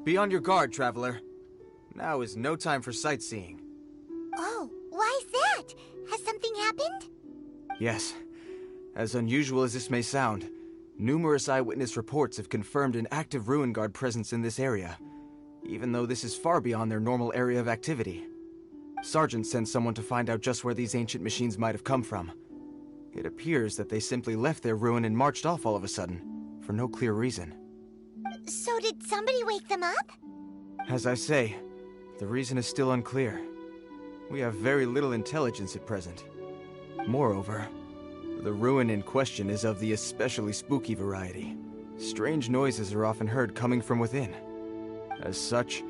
Be on your guard, traveler. Now is no time for sightseeing. Oh, why is that? Has something happened? Yes. As unusual as this may sound, numerous eyewitness reports have confirmed an active Ruin Guard presence in this area, even though this is far beyond their normal area of activity. Sergeant sent someone to find out just where these ancient machines might have come from. It appears that they simply left their ruin and marched off all of a sudden, for no clear reason. So did somebody wake them up? As I say, the reason is still unclear. We have very little intelligence at present. Moreover, the ruin in question is of the especially spooky variety. Strange noises are often heard coming from within. As such,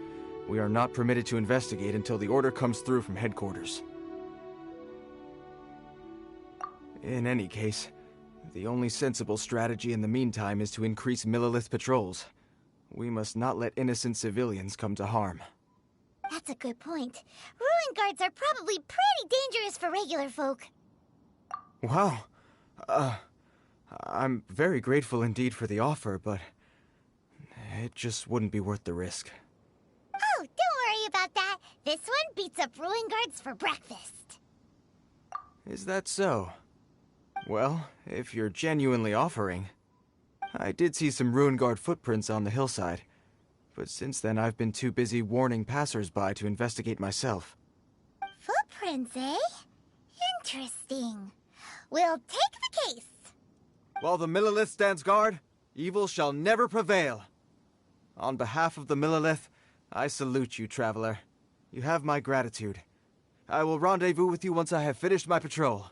we are not permitted to investigate until the order comes through from headquarters. In any case, the only sensible strategy in the meantime is to increase Millilith patrols. We must not let innocent civilians come to harm. That's a good point. Ruin guards are probably pretty dangerous for regular folk. Wow. I'm very grateful indeed for the offer, but it just wouldn't be worth the risk. Oh, don't worry about that. This one beats up ruin guards for breakfast. Is that so? Well, if you're genuinely offering. I did see some Ruin Guard footprints on the hillside, but since then I've been too busy warning passers-by to investigate myself. Footprints, eh? Interesting. We'll take the case. While the Millilith stands guard, evil shall never prevail. On behalf of the Millilith, I salute you, traveler. You have my gratitude. I will rendezvous with you once I have finished my patrol.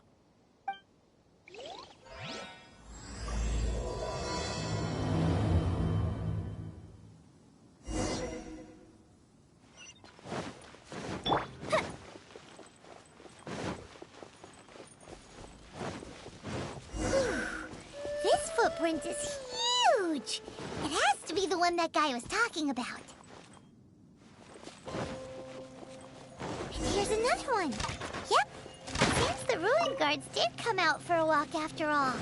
This footprint is huge. It has to be the one that guy was talking about. And here's another one. Yep. Seems the ruin guards did come out for a walk after all.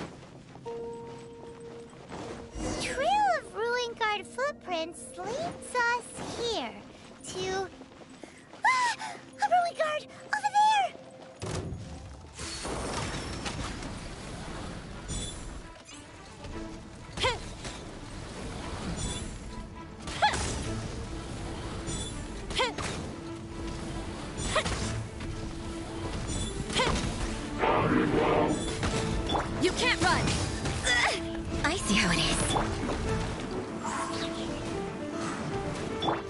Trail of ruin guard footprints leads us here to... Ah! A ruin guard! Over there! You can't run! I see how it is.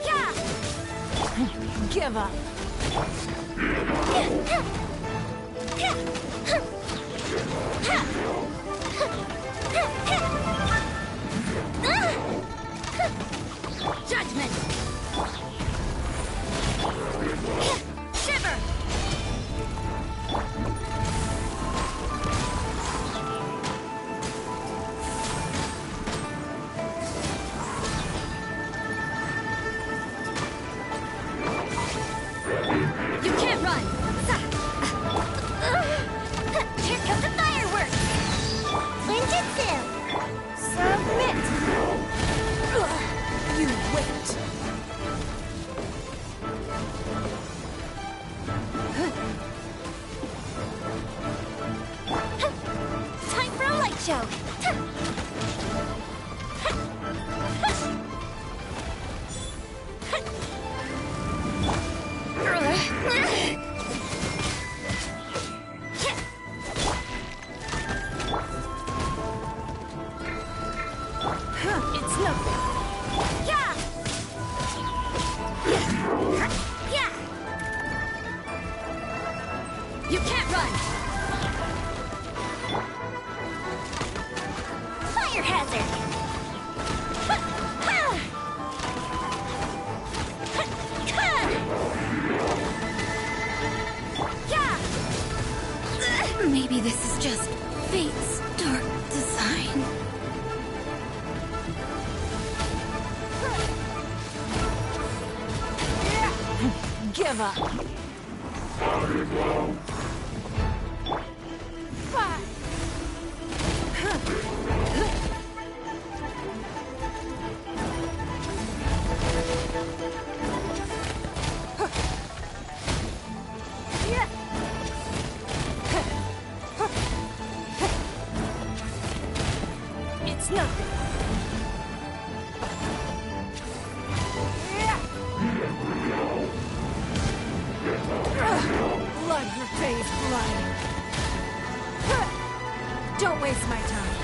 Yeah! Give up. Judgment! Shiver! You can't run! Here come the fireworks! Ninjutsu! Submit! You wait! Time for a light show! It's nothing. Yeah! Yeah! You can't run! Fire hazard! Yeah! Maybe this is just fate's dark design. Give up. It's nothing. Blood repays blood. Don't waste my time.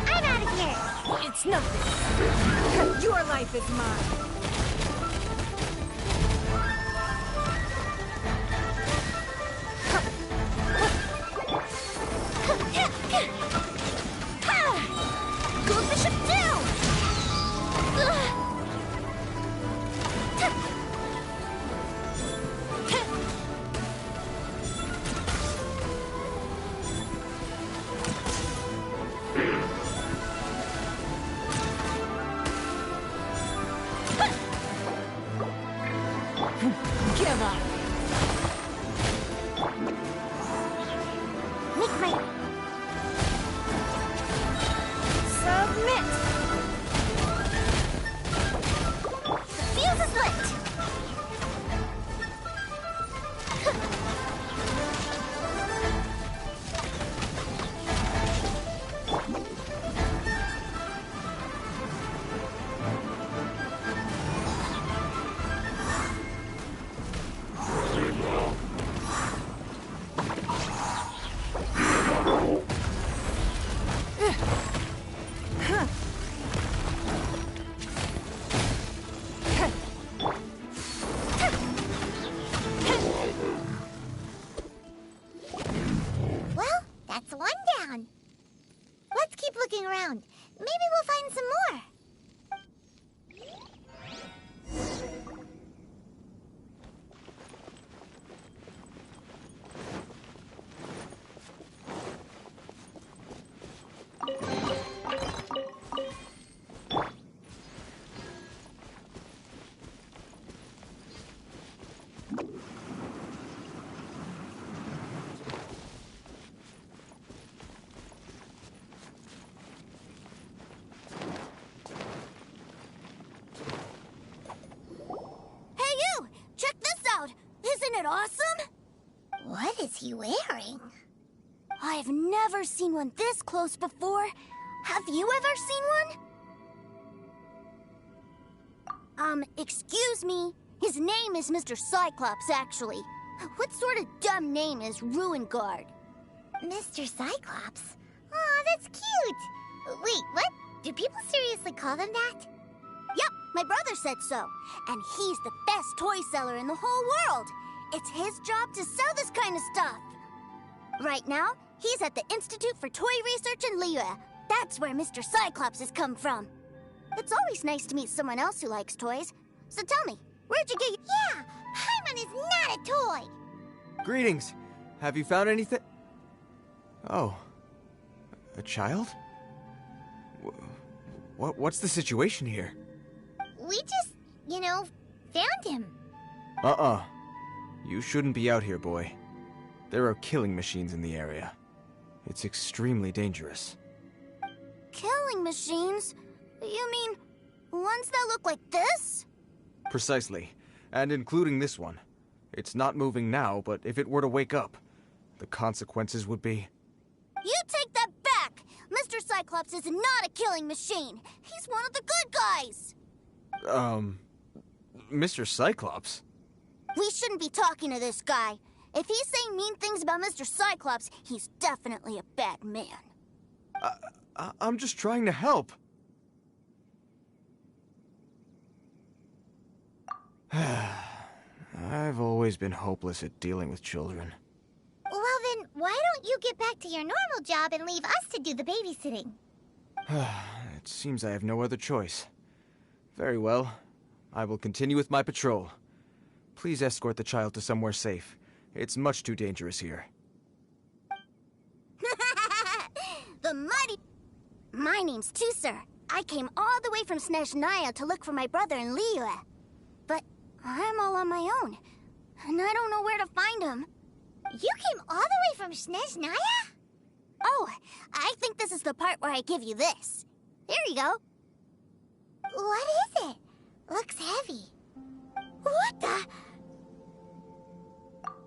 I'm out of here. It's nothing. Your life is mine. Go Bishop down! Give up. Make my... Submit. The fuse is lit! Well, that's one down. Let's keep looking around. Maybe we'll find some more. Hey, you! Check this out! Isn't it awesome? What is he wearing? I've never seen one this close before. Have you ever seen one? Excuse me. His name is Mr. Cyclops, actually. What sort of dumb name is Ruin Guard? Mr. Cyclops? Aw, that's cute. Wait, what? Do people seriously call them that? Yep, my brother said so. And he's the best toy seller in the whole world. It's his job to sell this kind of stuff. Right now, he's at the Institute for Toy Research in Liyue. That's where Mr. Cyclops has come from. It's always nice to meet someone else who likes toys. So tell me, where'd you get your... Yeah, Paimon is not a toy. Greetings. Have you found anything? Oh. A child? What's the situation here? We just, found him. You shouldn't be out here, boy. There are killing machines in the area. It's extremely dangerous. Killing machines? You mean ones that look like this? Precisely. And including this one. It's not moving now, but if it were to wake up, the consequences would be... You take that back! Mr. Cyclops is not a killing machine. He's one of the good guys. Mr. Cyclops? We shouldn't be talking to this guy. If he's saying mean things about Mr. Cyclops, he's definitely a bad man. I'm just trying to help. I've always been hopeless at dealing with children. Well then, why don't you get back to your normal job and leave us to do the babysitting? It seems I have no other choice. Very well. I will continue with my patrol. Please escort the child to somewhere safe. It's much too dangerous here. The mighty... My name's Tusser. I came all the way from Snezhnaya to look for my brother in Liyue. But I'm all on my own, and I don't know where to find him. You came all the way from Snezhnaya? Oh, I think this is the part where I give you this. Here you go. What is it? Looks heavy. What the?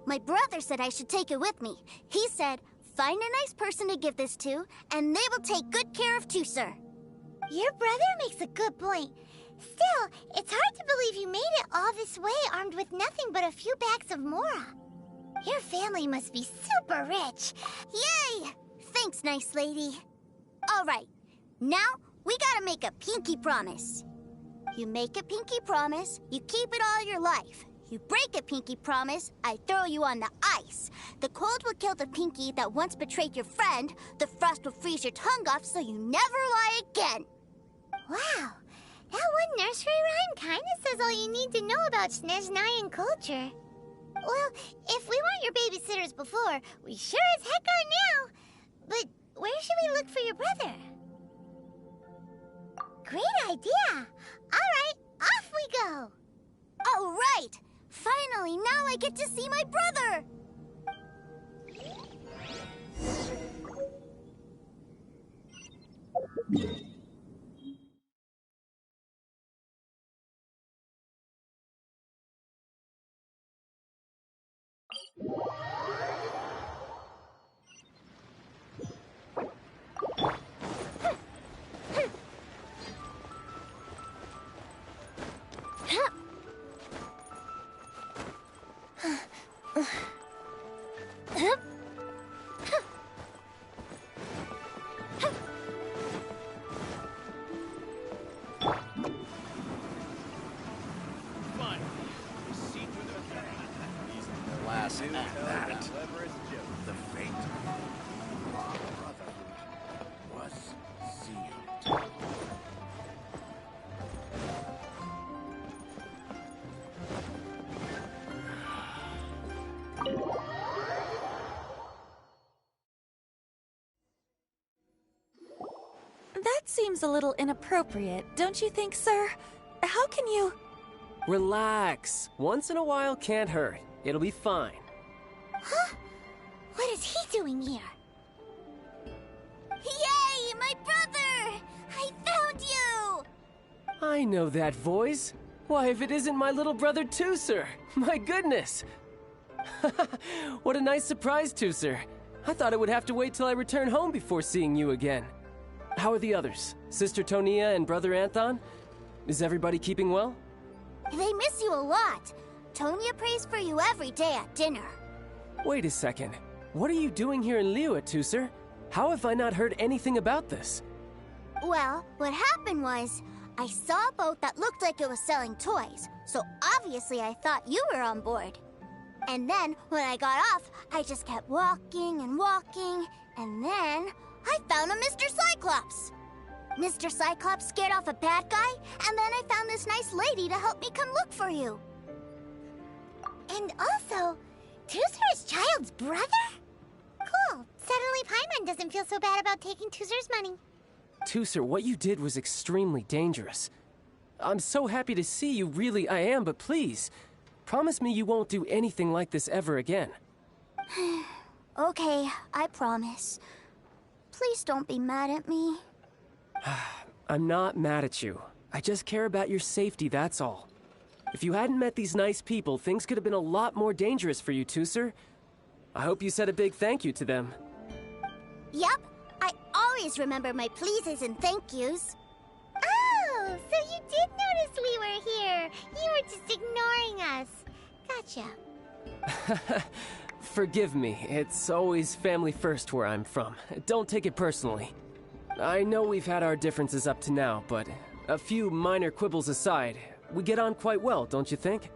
My brother said I should take it with me. He said, find a nice person to give this to, and they will take good care of Tooser. Your brother makes a good point. Still, it's hard to believe you made it all this way armed with nothing but a few bags of mora. Your family must be super rich. Yay! Thanks, nice lady. All right, now we gotta make a pinky promise. You make a pinky promise, you keep it all your life. You break a pinky promise, I throw you on the ice. The cold will kill the pinky that once betrayed your friend. The frost will freeze your tongue off so you never lie again. Wow, that one nursery rhyme kind of says all you need to know about Snezhnayan culture. Well, if we weren't your babysitters before, we sure as heck are now. But where should we look for your brother? Great idea! All right, off we go! All right! Finally, now I get to see my brother! The fate of our brotherhood was sealed. That seems a little inappropriate, don't you think, sir? How can you... Relax. Once in a while can't hurt. It'll be fine. Huh? What is he doing here? Yay, my brother! I found you! I know that voice. Why, if it isn't my little brother Tooser! My goodness! What a nice surprise, Tooser. I thought I would have to wait till I return home before seeing you again. How are the others? Sister Tonia and Brother Anthon? Is everybody keeping well? They miss you a lot. Tonia prays for you every day at dinner. Wait a second. What are you doing here in Liyue, Tooser? How have I not heard anything about this? Well, what happened was, I saw a boat that looked like it was selling toys, so obviously I thought you were on board. And then, when I got off, I just kept walking and walking, and then I found a Mr. Cyclops. Mr. Cyclops scared off a bad guy, and then I found this nice lady to help me come look for you. And also, Tooser is Child's brother? Cool. Suddenly Paimon doesn't feel so bad about taking Tooser's money. Tooser, what you did was extremely dangerous. I'm so happy to see you, really I am, but please, promise me you won't do anything like this ever again. Okay, I promise. Please don't be mad at me. I'm not mad at you. I just care about your safety, that's all. If you hadn't met these nice people, things could have been a lot more dangerous for you, Tooser. I hope you said a big thank you to them. Yep, I always remember my pleases and thank yous. Oh, so you did notice we were here. You were just ignoring us. Gotcha. Forgive me, it's always family first where I'm from. Don't take it personally. I know we've had our differences up to now, but a few minor quibbles aside, we get on quite well, don't you think?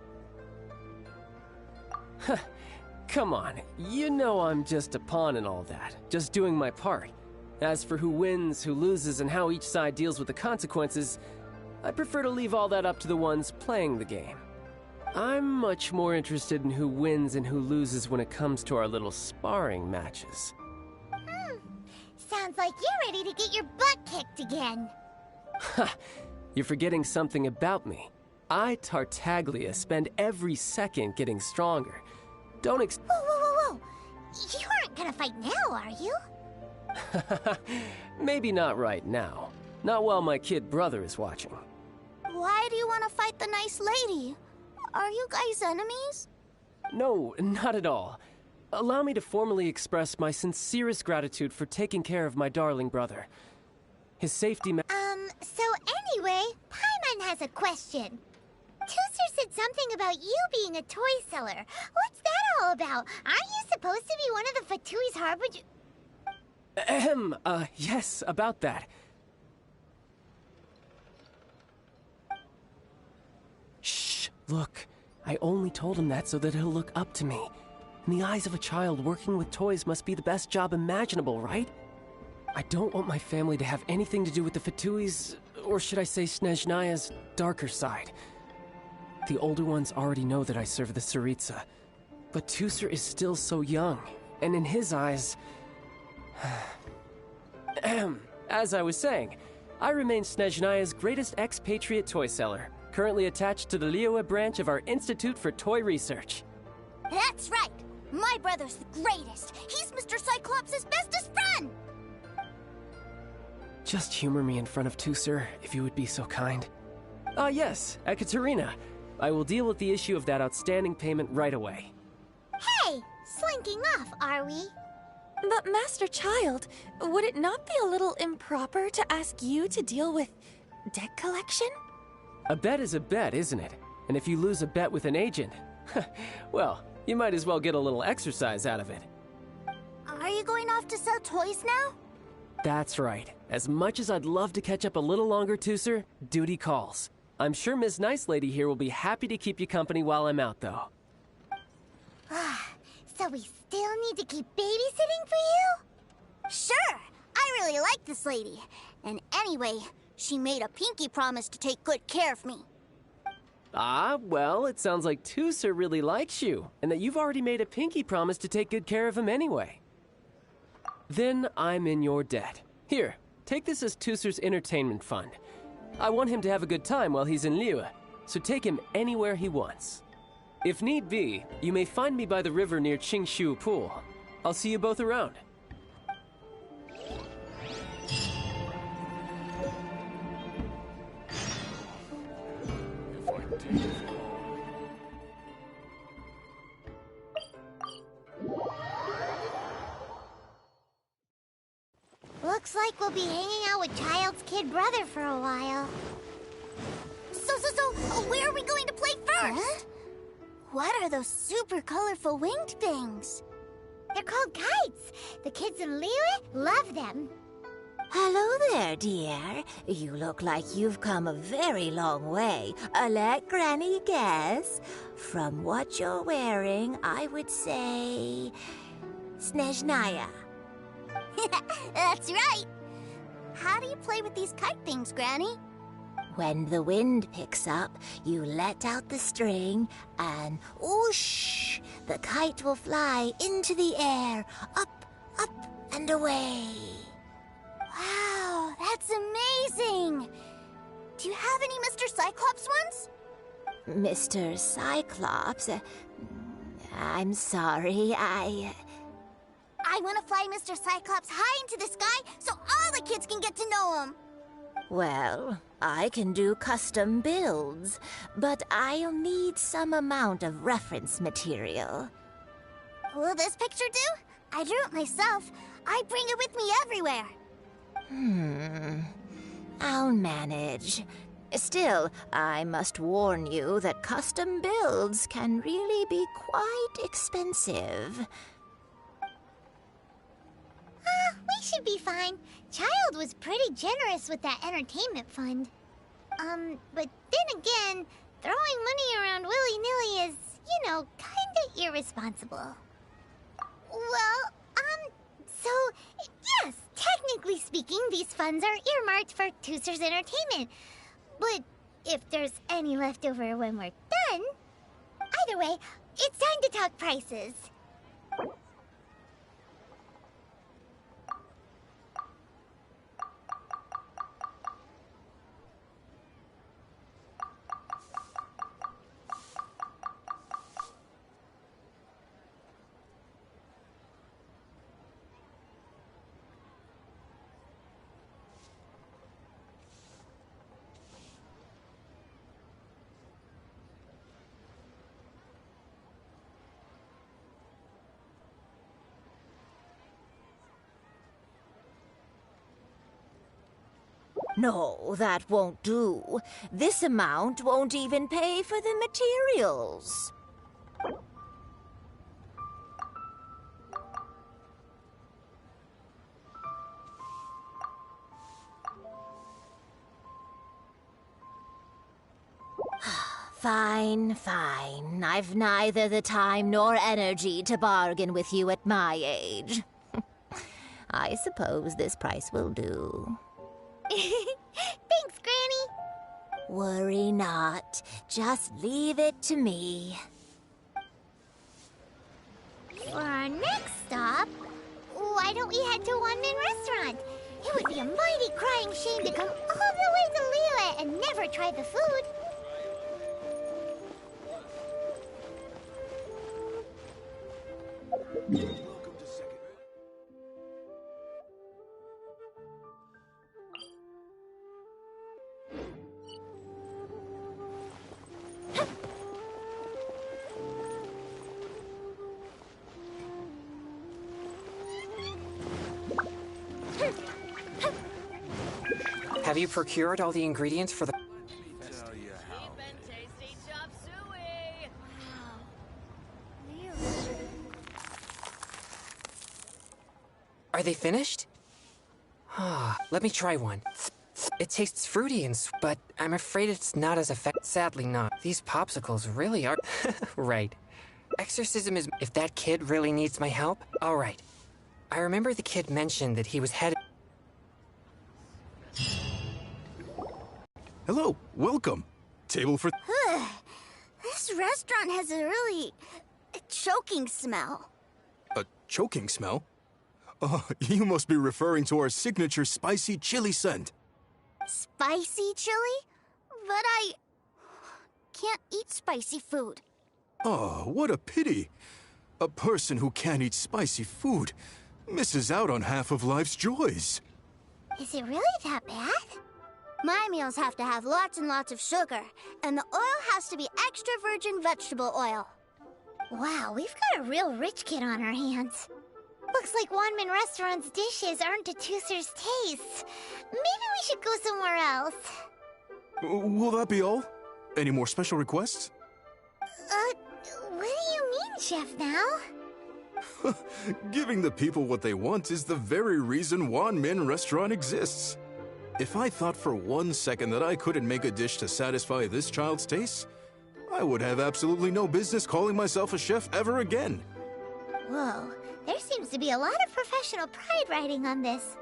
Come on, you know I'm just a pawn and all that, just doing my part. As for who wins, who loses, and how each side deals with the consequences, I prefer to leave all that up to the ones playing the game. I'm much more interested in who wins and who loses when it comes to our little sparring matches. Sounds like you're ready to get your butt kicked again. Ha! You're forgetting something about me. I, Tartaglia, spend every second getting stronger. Don't Whoa, whoa, whoa, whoa! You aren't gonna fight now, are you? Maybe not right now. Not while my kid brother is watching. Why do you want to fight the nice lady? Are you guys enemies? No, not at all. Allow me to formally express my sincerest gratitude for taking care of my darling brother. His safety So anyway, Paimon has a question. Tooser said something about you being a toy seller. What's that all about? Aren't you supposed to be one of the Fatui's harbinger? Yes, about that. Shh, look. I only told him that so that he'll look up to me. In the eyes of a child, working with toys must be the best job imaginable, right? I don't want my family to have anything to do with the Fatui's, or should I say Snezhnaya's, darker side. The older ones already know that I serve the Tsaritsa. But Tooser is still so young, and in his eyes... As I was saying, I remain Snezhnaya's greatest expatriate toy seller, currently attached to the Liyue branch of our Institute for Toy Research. That's right! My brother's the greatest! He's Mr. Cyclops' bestest friend! Just humor me in front of Tooser, if you would be so kind. Yes, Ekaterina. I will deal with the issue of that outstanding payment right away. Hey, slinking off, are we? But Master Child, would it not be a little improper to ask you to deal with debt collection? A bet is a bet, isn't it? And if you lose a bet with an agent, well, you might as well get a little exercise out of it. Are you going off to sell toys now? That's right. As much as I'd love to catch up a little longer, Tooser, duty calls. I'm sure Miss Nice Lady here will be happy to keep you company while I'm out, though. So we still need to keep babysitting for you? Sure! I really like this lady. And anyway, she made a pinky promise to take good care of me. Ah, well, it sounds like Tooser really likes you, and that you've already made a pinky promise to take good care of him anyway. Then I'm in your debt. Here, take this as Tooser's entertainment fund. I want him to have a good time while he's in Liyue, so take him anywhere he wants. If need be, you may find me by the river near Qingshu Pool. I'll see you both around. Looks like we'll be hanging out with Child's kid brother for a while. So, where are we going to play first? Huh? What are those super colorful winged things? They're called kites. The kids in Liyue love them. Hello there, dear. You look like you've come a very long way. Let Granny guess. From what you're wearing, I would say... Snezhnaya. That's right. How do you play with these kite things, Granny? When the wind picks up, you let out the string, and whoosh! The kite will fly into the air, up, and away. Wow, that's amazing! Do you have any Mr. Cyclops ones? Mr. Cyclops? I'm sorry, I want to fly Mr. Cyclops high into the sky so all the kids can get to know him. Well, I can do custom builds, but I'll need some amount of reference material. Will this picture do? I drew it myself. I bring it with me everywhere. I'll manage. Still, I must warn you that custom builds can really be quite expensive. We should be fine. Child was pretty generous with that entertainment fund. But then again, throwing money around willy-nilly is, kinda irresponsible. Well, so, yes, technically speaking, these funds are earmarked for Tooser's entertainment. But if there's any left over when we're done... Either way, it's time to talk prices. No, that won't do. This amount won't even pay for the materials. Fine, fine. I've neither the time nor energy to bargain with you at my age. I suppose this price will do. Thanks, Granny. Worry not. Just leave it to me. For our next stop, why don't we head to One Man Restaurant? It would be a mighty crying shame to come all the way to Liyue and never try the food. Welcome to second. Have you procured all the ingredients for the... Tell you how. Are they finished? Let me try one. It tastes fruity and but I'm afraid it's not as effective. Sadly not. These popsicles really are... Right. Exorcism is... If that kid really needs my help, all right. I remember the kid mentioned that he was headed... Hello, welcome. Table for... This restaurant has a really choking smell. A choking smell? Oh, you must be referring to our signature spicy chili scent. Spicy chili? But I can't eat spicy food. Oh, what a pity. A person who can't eat spicy food misses out on half of life's joys. Is it really that bad? My meals have to have lots and lots of sugar, and the oil has to be extra virgin vegetable oil. Wow, we've got a real rich kid on our hands. Looks like One Man Restaurant's dishes aren't to Tooser's taste. Maybe we should go somewhere else. Will that be all? Any more special requests? What do you mean, Chef now? Giving the people what they want is the very reason One Min Restaurant exists. If I thought for 1 second that I couldn't make a dish to satisfy this child's taste, I would have absolutely no business calling myself a chef ever again. Whoa, there seems to be a lot of professional pride riding on this.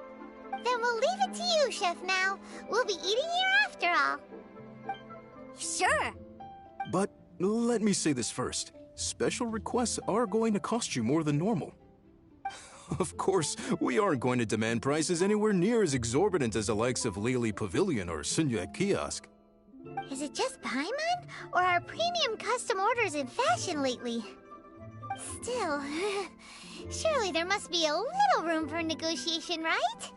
Then we'll leave it to you, Chef Mao. We'll be eating here after all. Sure. But let me say this first. Special requests are going to cost you more than normal. Of course, we aren't going to demand prices anywhere near as exorbitant as the likes of Lily Pavilion or Sunyue Kiosk. Is it just Paimon? Or are premium custom orders in fashion lately? Still, surely there must be a little room for negotiation, right?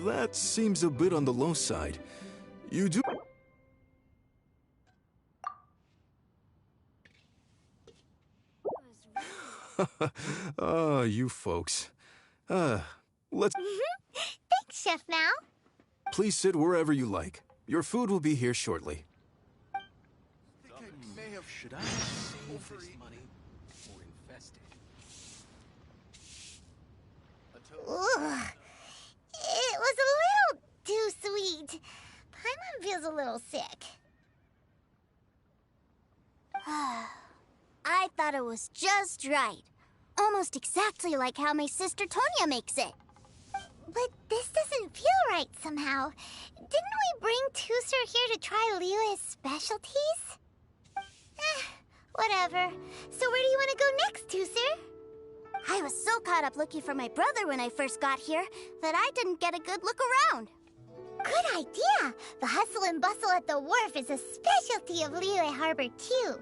That seems a bit on the low side. You do... you folks. Let's... Thanks, Chef Mao. Please sit wherever you like. Your food will be here shortly. Should I save this money or invest it? Ugh. It was a little too sweet. Paimon feels a little sick. I thought it was just right. Almost exactly like how my sister Tonya makes it. But this doesn't feel right somehow. Didn't we bring Tooser here to try Liyue's specialties? Whatever. So where do you want to go next, Tooser? I was so caught up looking for my brother when I first got here that I didn't get a good look around. Good idea! The hustle and bustle at the wharf is a specialty of Liyue Harbor, too.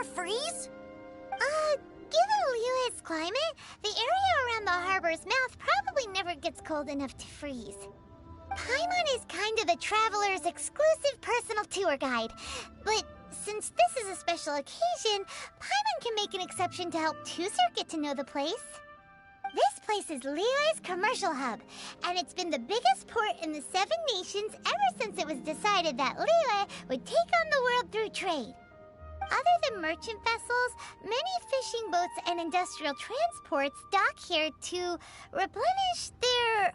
never freeze? Given Liyue's climate, the area around the harbor's mouth probably never gets cold enough to freeze. Paimon is kind of the traveler's exclusive personal tour guide, but since this is a special occasion, Paimon can make an exception to help Tusser get to know the place. This place is Liyue's commercial hub, and it's been the biggest port in the Seven Nations ever since it was decided that Liyue would take on the world through trade. Other than merchant vessels, many fishing boats and industrial transports dock here to replenish their,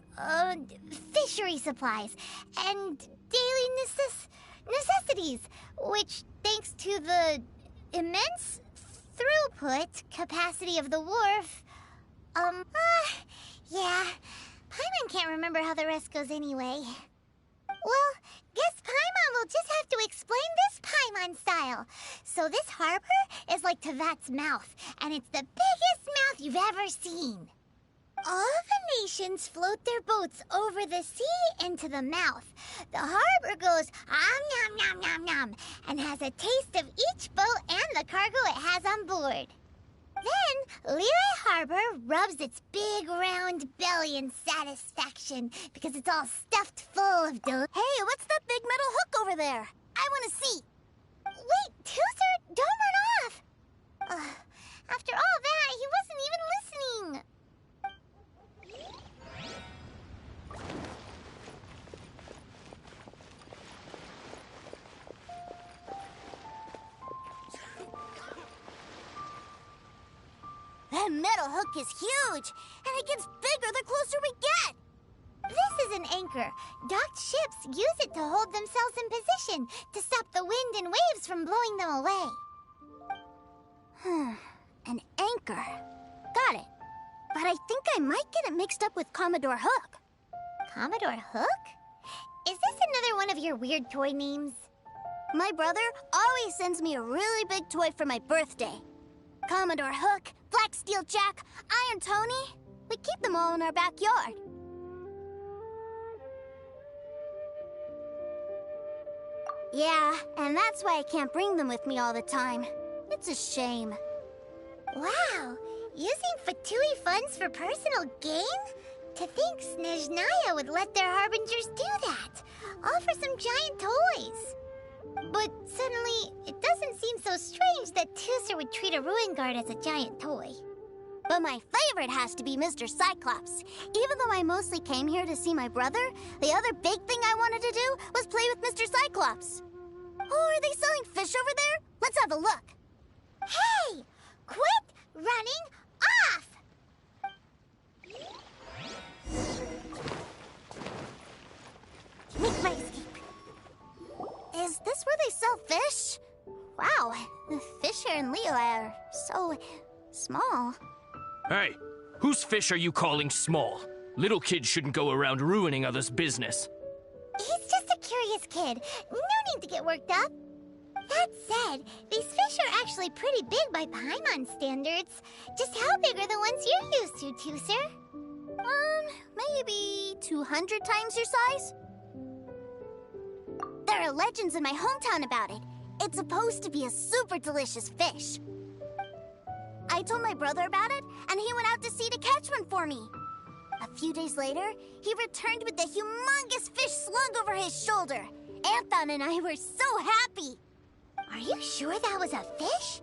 fishery supplies and daily necessities, which, thanks to the immense throughput capacity of the wharf, yeah, Paimon can't remember how the rest goes anyway. Well, guess Paimon will just have to explain this Paimon style. So this harbor is like Tevat's mouth, and it's the biggest mouth you've ever seen. All the nations float their boats over the sea into the mouth. The harbor goes nom nom nom nom and has a taste of each boat and the cargo it has on board. Then, Liyue Harbor rubs its big round belly in satisfaction because it's all stuffed full of Hey, what's that big metal hook over there? I want to see. Wait, Tusser, don't run off! After all that, he wasn't even listening. That metal hook is huge, and it gets bigger the closer we get. This is an anchor. Docked ships use it to hold themselves in position to stop the wind and waves from blowing them away. An anchor. Got it. But I think I might get it mixed up with Commodore Hook. Commodore Hook? Is this another one of your weird toy names? My brother always sends me a really big toy for my birthday. Commodore Hook, Black Steel Jack, Iron Tony. We keep them all in our backyard. Yeah, and that's why I can't bring them with me all the time. It's a shame. Wow! Using Fatui funds for personal gain? To think Snezhnaya would let their harbingers do that! All for some giant toys! But suddenly, it doesn't seem so strange that Tusser would treat a ruin guard as a giant toy. But my favorite has to be Mr. Cyclops. Even though I mostly came here to see my brother, the other big thing I wanted to do was play with Mr. Cyclops. Oh, are they selling fish over there? Let's have a look. Hey! Quit running off! Make my escape. Is this where they sell fish? Wow, the fish here in Liyue are so small. Hey, whose fish are you calling small? Little kids shouldn't go around ruining others' business. He's just a curious kid. No need to get worked up. That said, these fish are actually pretty big by Paimon standards. Just how big are the ones you're used to, Tusser? Maybe 200 times your size? There are legends in my hometown about it. It's supposed to be a super delicious fish. I told my brother about it, and he went out to sea to catch one for me. A few days later, he returned with the humongous fish slung over his shoulder. Anthon and I were so happy. Are you sure that was a fish?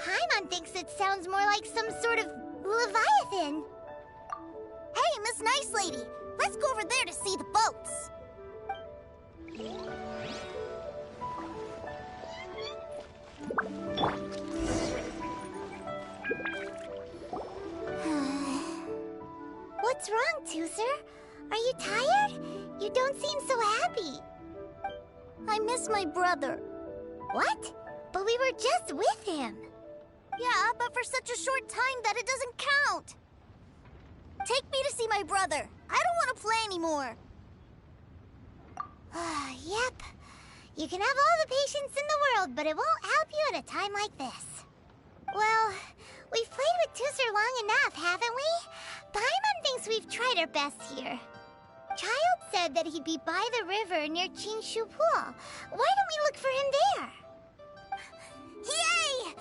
Paimon thinks it sounds more like some sort of leviathan. Hey, Miss Nice Lady, let's go over there to see the boats. What's wrong, Tusser? Are you tired? You don't seem so happy. I miss my brother. What? But we were just with him. Yeah, but for such a short time that it doesn't count. Take me to see my brother. I don't want to play anymore. Yep. You can have all the patience in the world, but it won't help you at a time like this. Well, we've played with Tusser long enough, haven't we? Paimon thinks we've tried our best here. Child said that he'd be by the river near Chinshu Pool. Why don't we look for him there? Yay!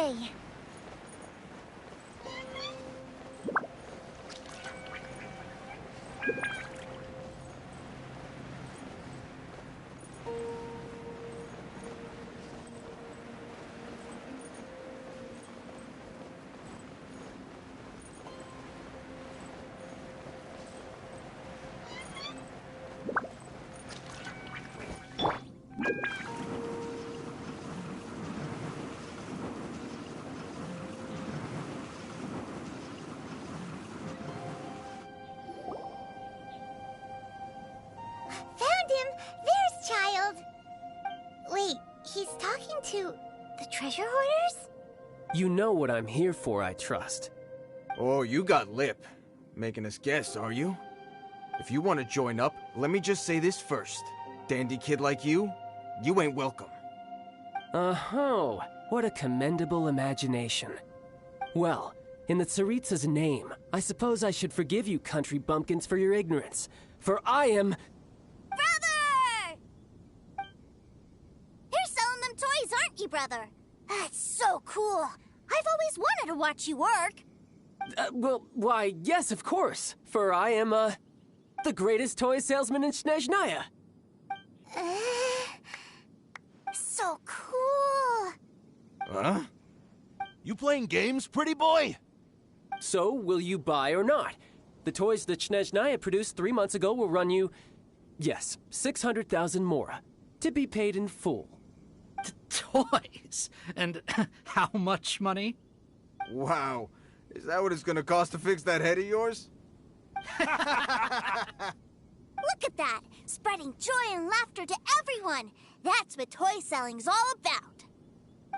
way! Found him! There's Child! Wait, he's talking to the treasure hoarders? You know what I'm here for, I trust. Oh, you got lip. Making us guess, are you? If you want to join up, let me just say this first. Dandy kid like you ain't welcome. Oh, what a commendable imagination. Well, in the Tsaritsa's name, I suppose I should forgive you country bumpkins for your ignorance. For I am... Brother! You're selling them toys, aren't you, brother? That's so cool. I've always wanted to watch you work. Well, why, yes, of course. For I am, the greatest toy salesman in Snezhnaya. So cool. Huh? You playing games, pretty boy? So, will you buy or not? The toys that Snezhnaya produced 3 months ago will run you, yes, 600,000 mora, to be paid in full. Toys? And how much money? Wow. Is that what it's gonna cost to fix that head of yours? Look at that! Spreading joy and laughter to everyone! That's what toy selling's all about!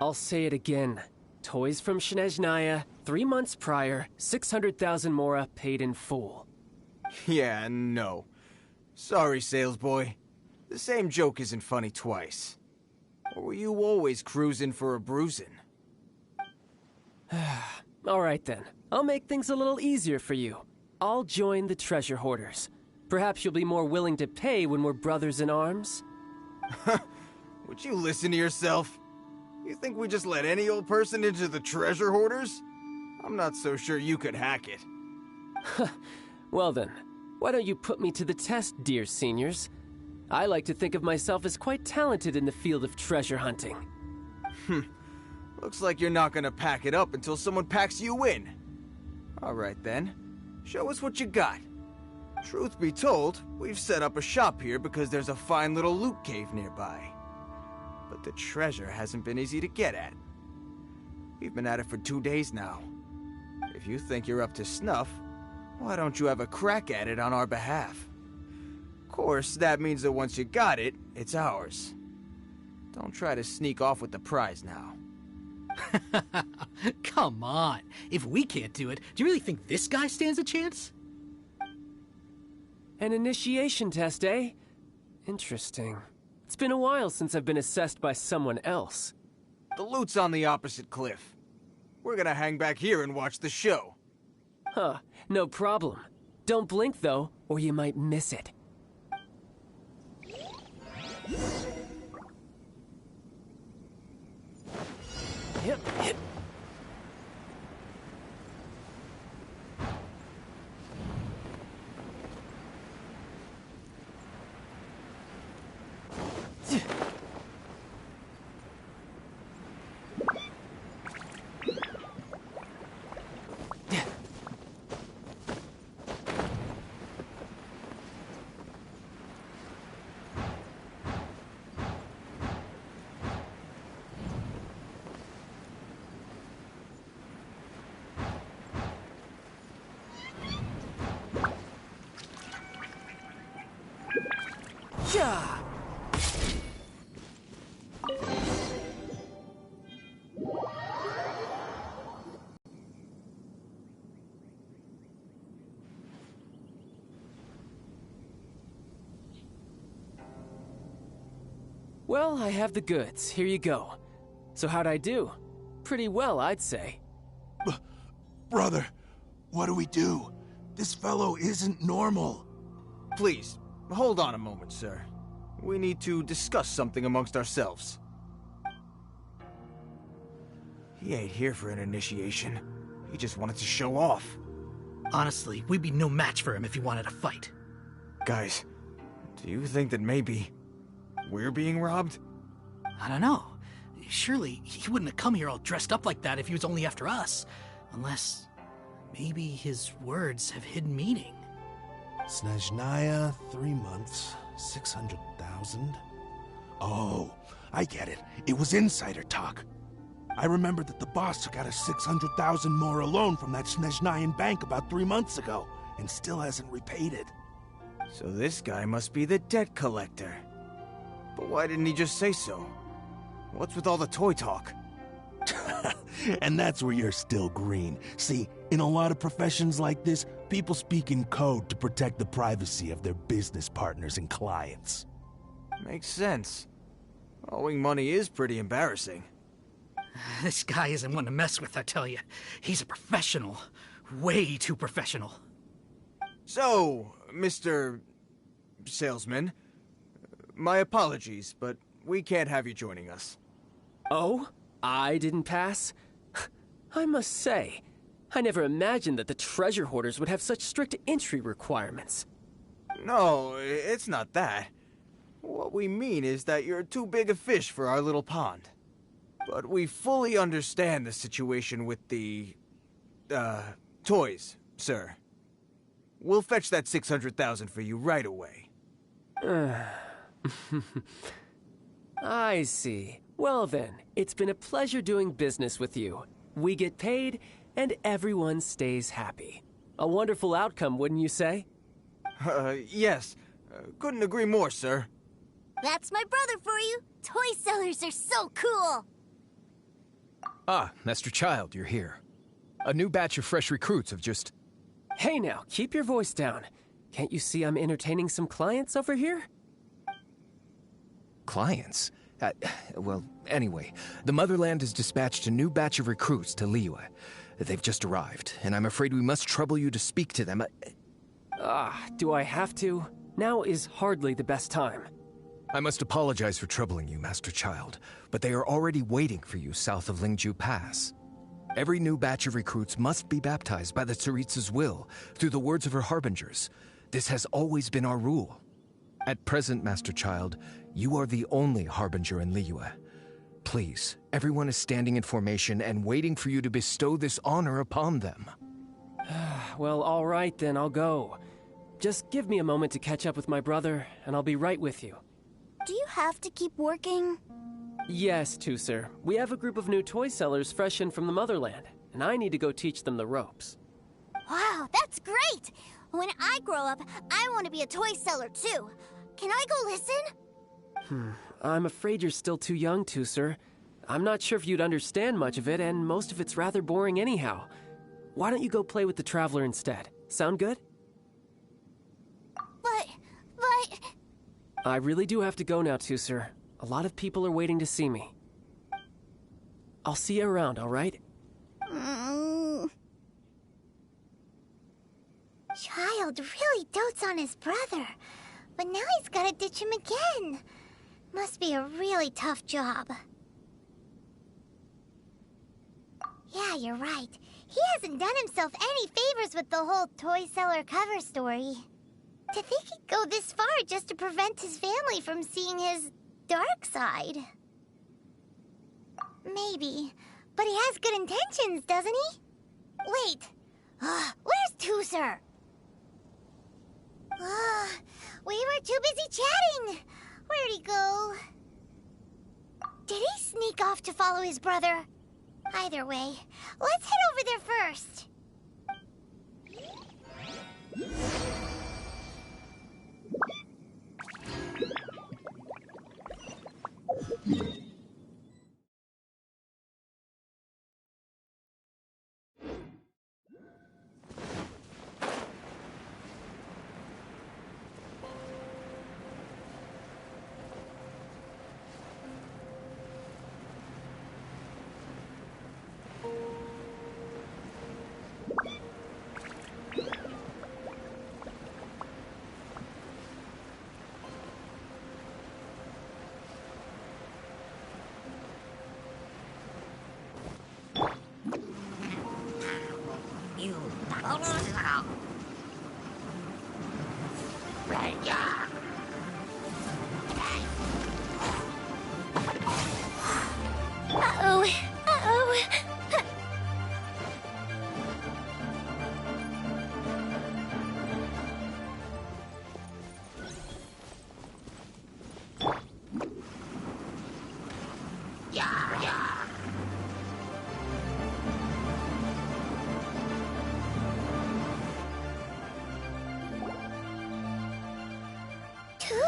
I'll say it again. Toys from Snezhnaya, 3 months prior, 600,000 mora paid in full. Yeah, no. Sorry, salesboy. The same joke isn't funny twice. Or were you always cruising for a bruising? All right then. I'll make things a little easier for you. I'll join the treasure hoarders. Perhaps you'll be more willing to pay when we're brothers in arms? Would you listen to yourself? You think we just let any old person into the treasure hoarders? I'm not so sure you could hack it. Well then, why don't you put me to the test, dear seniors? I like to think of myself as quite talented in the field of treasure hunting. Looks like you're not gonna pack it up until someone packs you in. All right then, show us what you got. Truth be told, we've set up a shop here because there's a fine little loot cave nearby. But the treasure hasn't been easy to get at. We've been at it for 2 days now. If you think you're up to snuff, why don't you have a crack at it on our behalf? Of course, that means that once you got it, it's ours. Don't try to sneak off with the prize now. Come on. If we can't do it, do you really think this guy stands a chance? An initiation test, eh? Interesting. It's been a while since I've been assessed by someone else. The loot's on the opposite cliff. We're gonna hang back here and watch the show. Huh, no problem. Don't blink, though, or you might miss it. Yep. Yeah. Well, I have the goods. Here you go. So how'd I do? Pretty well, I'd say. Brother, what do we do? This fellow isn't normal. Please, hold on a moment, sir. We need to discuss something amongst ourselves. He ain't here for an initiation. He just wanted to show off. Honestly, we'd be no match for him if he wanted a fight. Guys, do you think that maybe we're being robbed? I don't know. Surely he wouldn't have come here all dressed up like that if he was only after us. Unless maybe his words have hidden meaning. Snezhnaya, 3 months, 600,000. Oh, I get it. It was insider talk. I remember that the boss took out a 600,000 more a loan from that Snezhnayan bank about 3 months ago, and still hasn't repaid it. So this guy must be the debt collector. But why didn't he just say so? What's with all the toy talk? And that's where you're still green. See, in a lot of professions like this, people speak in code to protect the privacy of their business partners and clients. Makes sense. Owing money is pretty embarrassing. This guy isn't one to mess with, I tell you. He's a professional. Way too professional. So, Mr. Salesman, my apologies, but we can't have you joining us. Oh? I didn't pass? I must say, I never imagined that the treasure hoarders would have such strict entry requirements. No, it's not that. What we mean is that you're too big a fish for our little pond. But we fully understand the situation with the, toys, sir. We'll fetch that 600,000 for you right away. I see. Well then, it's been a pleasure doing business with you. We get paid, and everyone stays happy. A wonderful outcome, wouldn't you say? Yes. Couldn't agree more, sir. That's my brother for you. Toy sellers are so cool. Ah, Master Child, you're here. A new batch of fresh recruits have just... Hey now, keep your voice down. Can't you see I'm entertaining some clients over here? Clients? Well, anyway, the Motherland has dispatched a new batch of recruits to Liyue. They've just arrived, and I'm afraid we must trouble you to speak to them. Do I have to? Now is hardly the best time. I must apologize for troubling you, Master Child, but they are already waiting for you south of Lingju Pass. Every new batch of recruits must be baptized by the Tsaritsa's will, through the words of her harbingers. This has always been our rule. At present, Master Child, you are the only harbinger in Liyue. Please, everyone is standing in formation and waiting for you to bestow this honor upon them. Well, all right then, I'll go. Just give me a moment to catch up with my brother, and I'll be right with you. Do you have to keep working? Yes, sir. We have a group of new toy sellers fresh in from the Motherland, and I need to go teach them the ropes. Wow, that's great! When I grow up, I want to be a toy seller too. Can I go listen? I'm afraid you're still too young, sir. I'm not sure if you'd understand much of it, and most of it's rather boring anyhow. Why don't you go play with the Traveler instead? Sound good? But... I really do have to go now, sir. A lot of people are waiting to see me. I'll see you around, all right? Child really dotes on his brother, but now he's gotta ditch him again. Must be a really tough job. Yeah, you're right. He hasn't done himself any favors with the whole toy seller cover story. To think he'd go this far just to prevent his family from seeing his dark side. Maybe, but he has good intentions, doesn't he? Wait, where's Tooser? We were too busy chatting. Where'd he go? Did he sneak off to follow his brother? Either way, let's head over there first.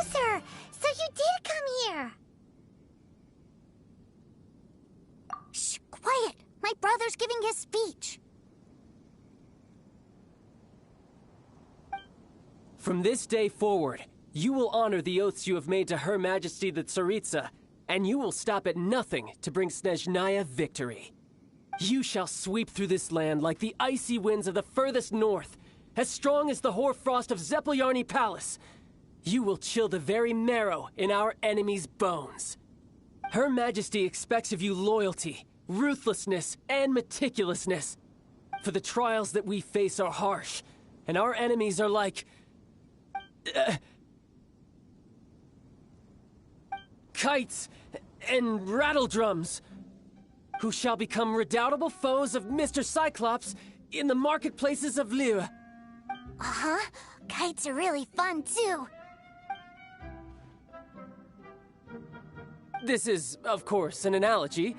closer! So you did come here! Shh, quiet! My brother's giving his speech. From this day forward, you will honor the oaths you have made to Her Majesty the Tsaritsa, and you will stop at nothing to bring Snezhnaya victory. You shall sweep through this land like the icy winds of the furthest north, as strong as the hoarfrost of Zepelyarny Palace. You will chill the very marrow in our enemies' bones. Her Majesty expects of you loyalty, ruthlessness, and meticulousness. For the trials that we face are harsh, and our enemies are like... kites and rattledrums, who shall become redoubtable foes of Mr. Cyclops in the marketplaces of Liyue. Uh-huh. Kites are really fun, too. This is, of course, an analogy.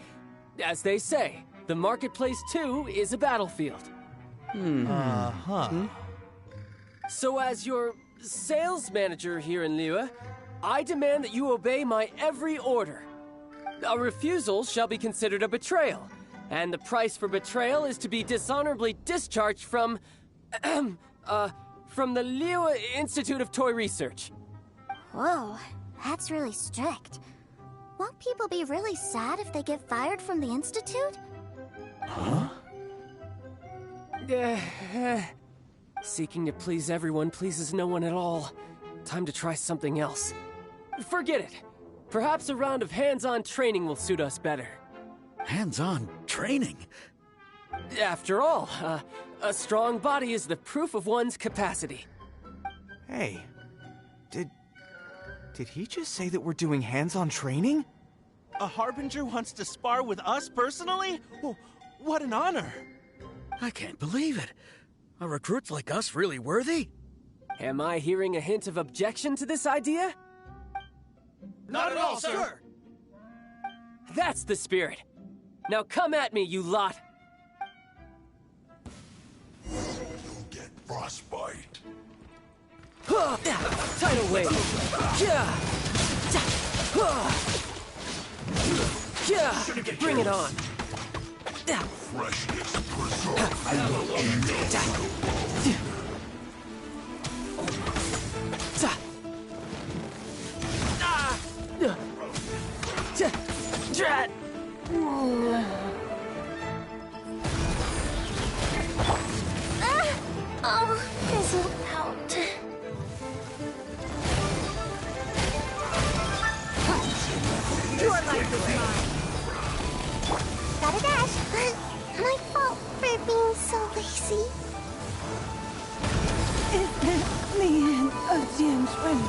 As they say, the marketplace, too, is a battlefield. So as your sales manager here in Liyue, I demand that you obey my every order. A refusal shall be considered a betrayal, and the price for betrayal is to be dishonorably discharged from the Liyue Institute of Toy Research. Whoa, that's really strict. Won't people be really sad if they get fired from the Institute? Huh? Seeking to please everyone pleases no one at all. Time to try something else. Forget it. Perhaps a round of hands-on training will suit us better. Hands-on training? After all, a strong body is the proof of one's capacity. Hey, did he just say that we're doing hands-on training? A Harbinger wants to spar with us personally? Oh, what an honor! I can't believe it. Are recruits like us really worthy? Am I hearing a hint of objection to this idea? Not at all, sir! That's the spirit. Now come at me, you lot! You'll get frostbite. Tidal wave! Bring it on! Freshness preserved. Drat! Oh, fizzle out. Your life is mine. Gotta dash. My fault for being so lazy. The end of James Wynn.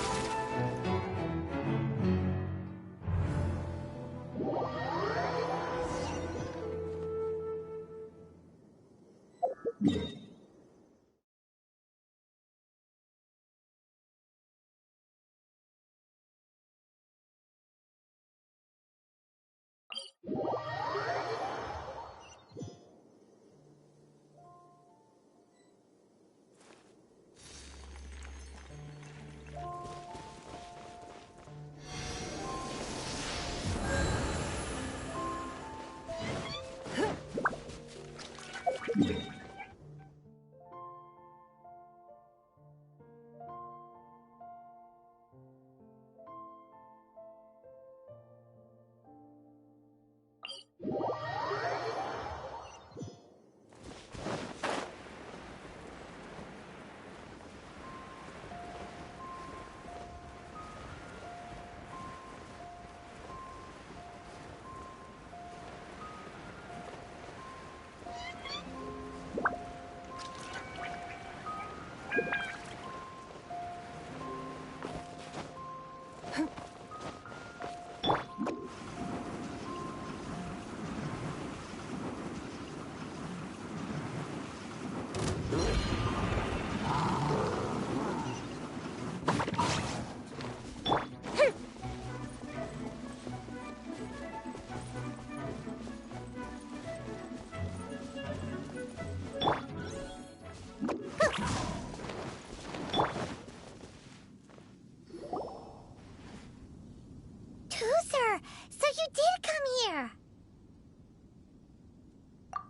you did come here.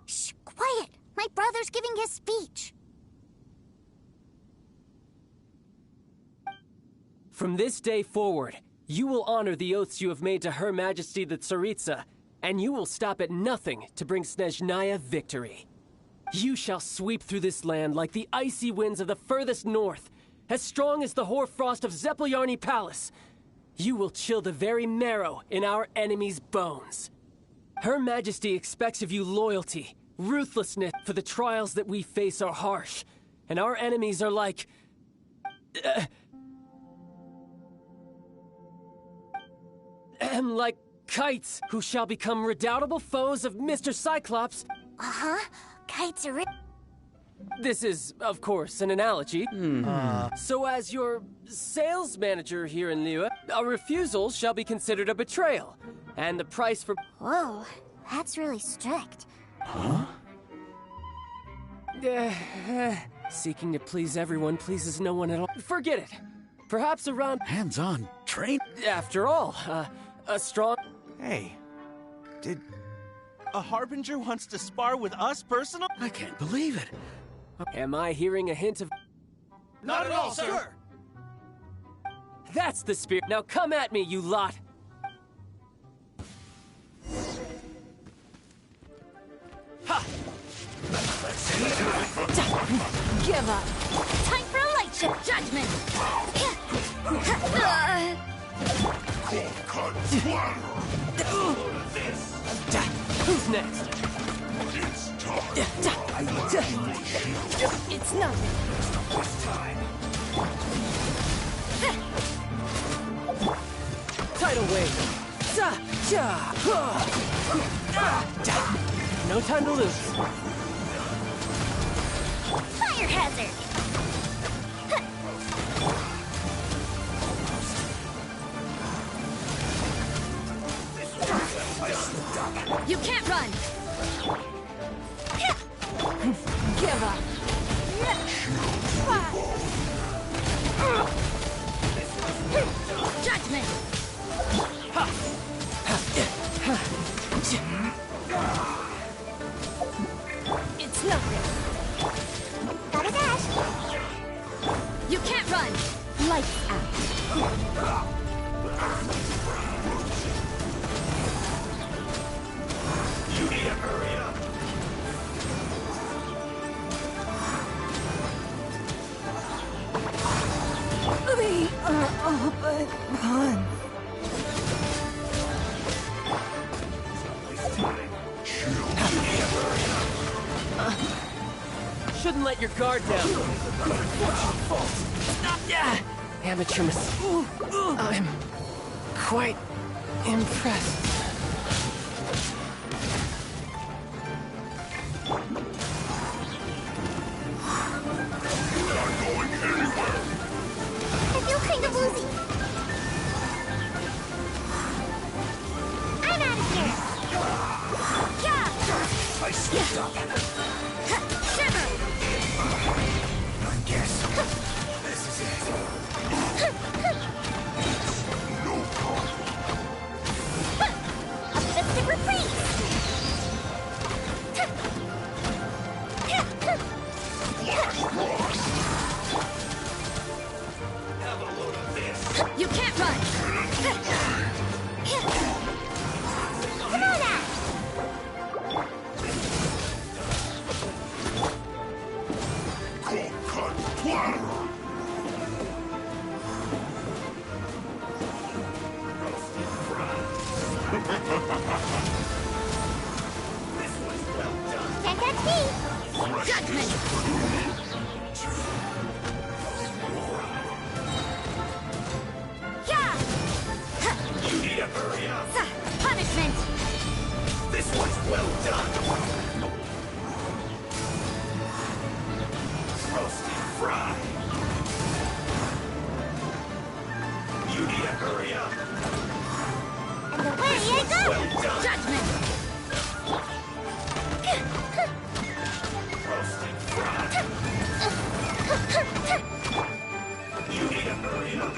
Shh, quiet. My brother's giving his speech. From this day forward, you will honor the oaths you have made to Her Majesty the Tsaritsa, and you will stop at nothing to bring Snezhnaya victory. You shall sweep through this land like the icy winds of the furthest north, as strong as the hoarfrost of Zepelyarny Palace. You will chill the very marrow in our enemies' bones. Her Majesty expects of you loyalty, ruthlessness, for the trials that we face are harsh, and our enemies are like... like kites, who shall become redoubtable foes of Mr. Cyclops. Uh-huh. Kites are... This is, of course, an analogy. So as your sales manager here in Liyue, a refusal shall be considered a betrayal, and the price for... Whoa, that's really strict. Seeking to please everyone pleases no one at all. Forget it. Perhaps around... Hands-on train? After all, a strong... Hey, did... A Harbinger wants to spar with us personally? I can't believe it. Am I hearing a hint of... Not at all, sir! That's the spirit. Now come at me, you lot! Ha! Give up. Time for a light shift judgment. Who's next? It's nothing. Tidal wave. No time to lose. Fire hazard. You can't run. Give up. Judgment. It's nothing. Gotta dash. You can't run. Lights out. You need to hurry up. We are all but one. Shouldn't let your guard down. Amateur mistake. I'm quite impressed. I feel kind of woozy. I'm out of here. Yeah. I slipped up. Shiver. I guess this is it. No problem. A festive reprise. Have a load of this. You can't run. Come on out. Cold cut platter. Roasted This was well done. Can't touch me. Judgment. Yeah. You need to hurry up. Punishment. This one's well done. Roasted fry. You need to hurry up. And away I go. Well done. Judgment. Roasted fry. You need to hurry up.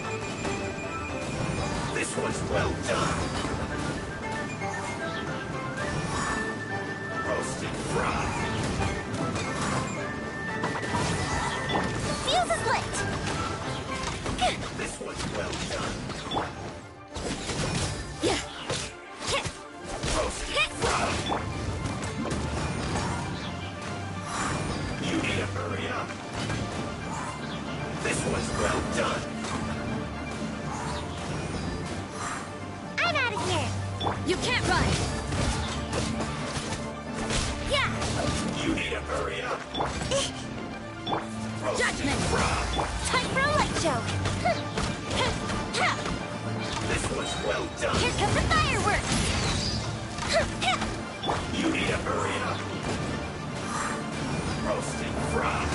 This one's well done. Fuse is lit! This one's well done. Yeah. Roasted fried. You need to hurry up. This one's well done. I'm out of here. You can't run! Yeah! You need to hurry up. Roasted Judgment! fried. Time for a light show! This one's well done. Here comes the fireworks! You need to hurry up. Roasted fried.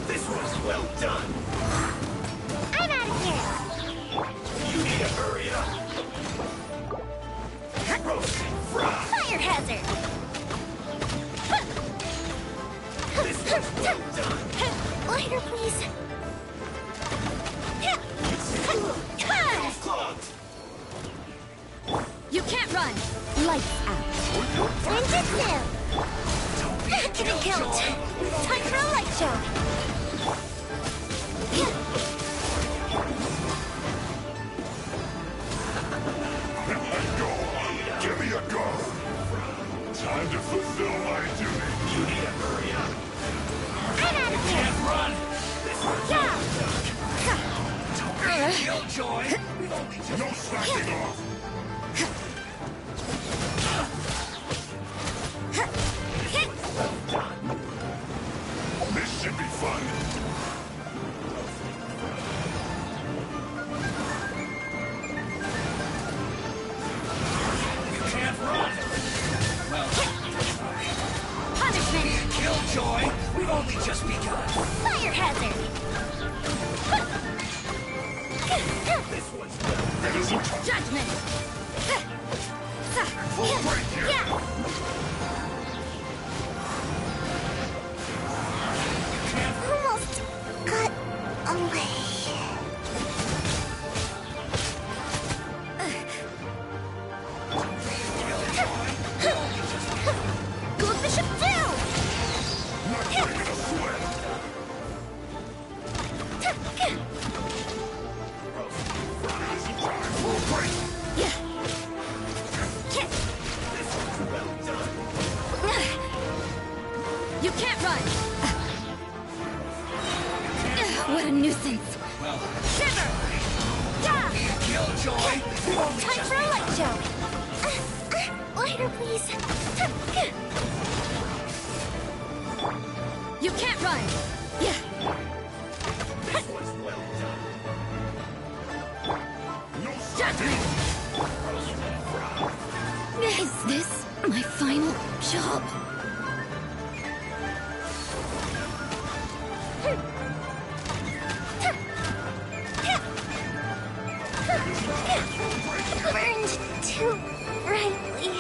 This one's well done. I'm out of here. You need to hurry up. Roasted fried. Fire hazard! This one's well done. Lighter, please. Clogged. You can't run! Lights out. Ninjutsu. Getting killed! Time for a light show! Go on. Give me a go. Time to fulfill my duty. You need to hurry up. I'm out of here. Can't run. Yeah. Killjoy. No slacking off. This should be fun. You can't run. Punishment! Killjoy. We've only just begun. Fire hazard! This one's finish him. Judgment! Full break here. Yeah! Almost got away. Go Bishop down! Not breaking a sweat. Finish him time. Full break. Yeah! This one's well done. You can't run! What a nuisance! Shiver! Yeah! Killjoy. Time for a light show! Lighter, please. You can't run! Yeah! This one's well done. No Judgment! Is this my final job? Burned too brightly.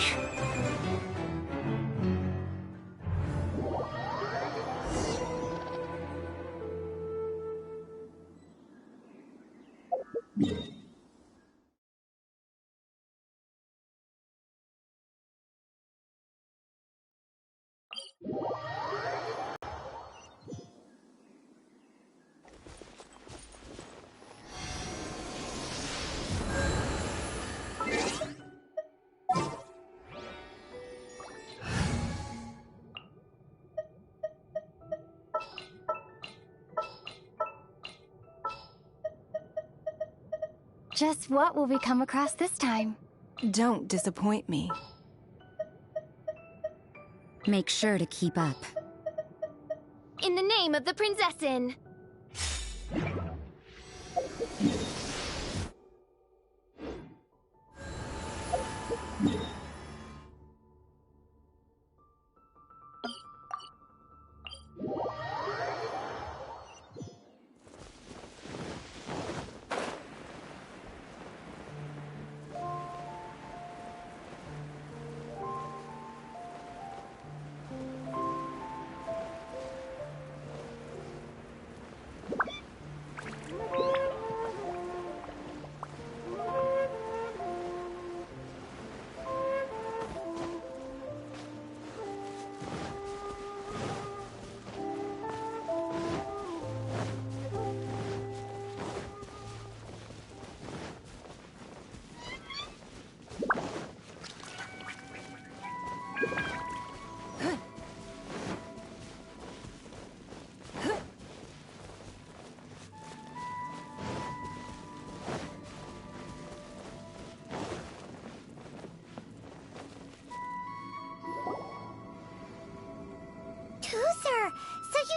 Just what will we come across this time? Don't disappoint me. Make sure to keep up. In the name of the Prinzessin!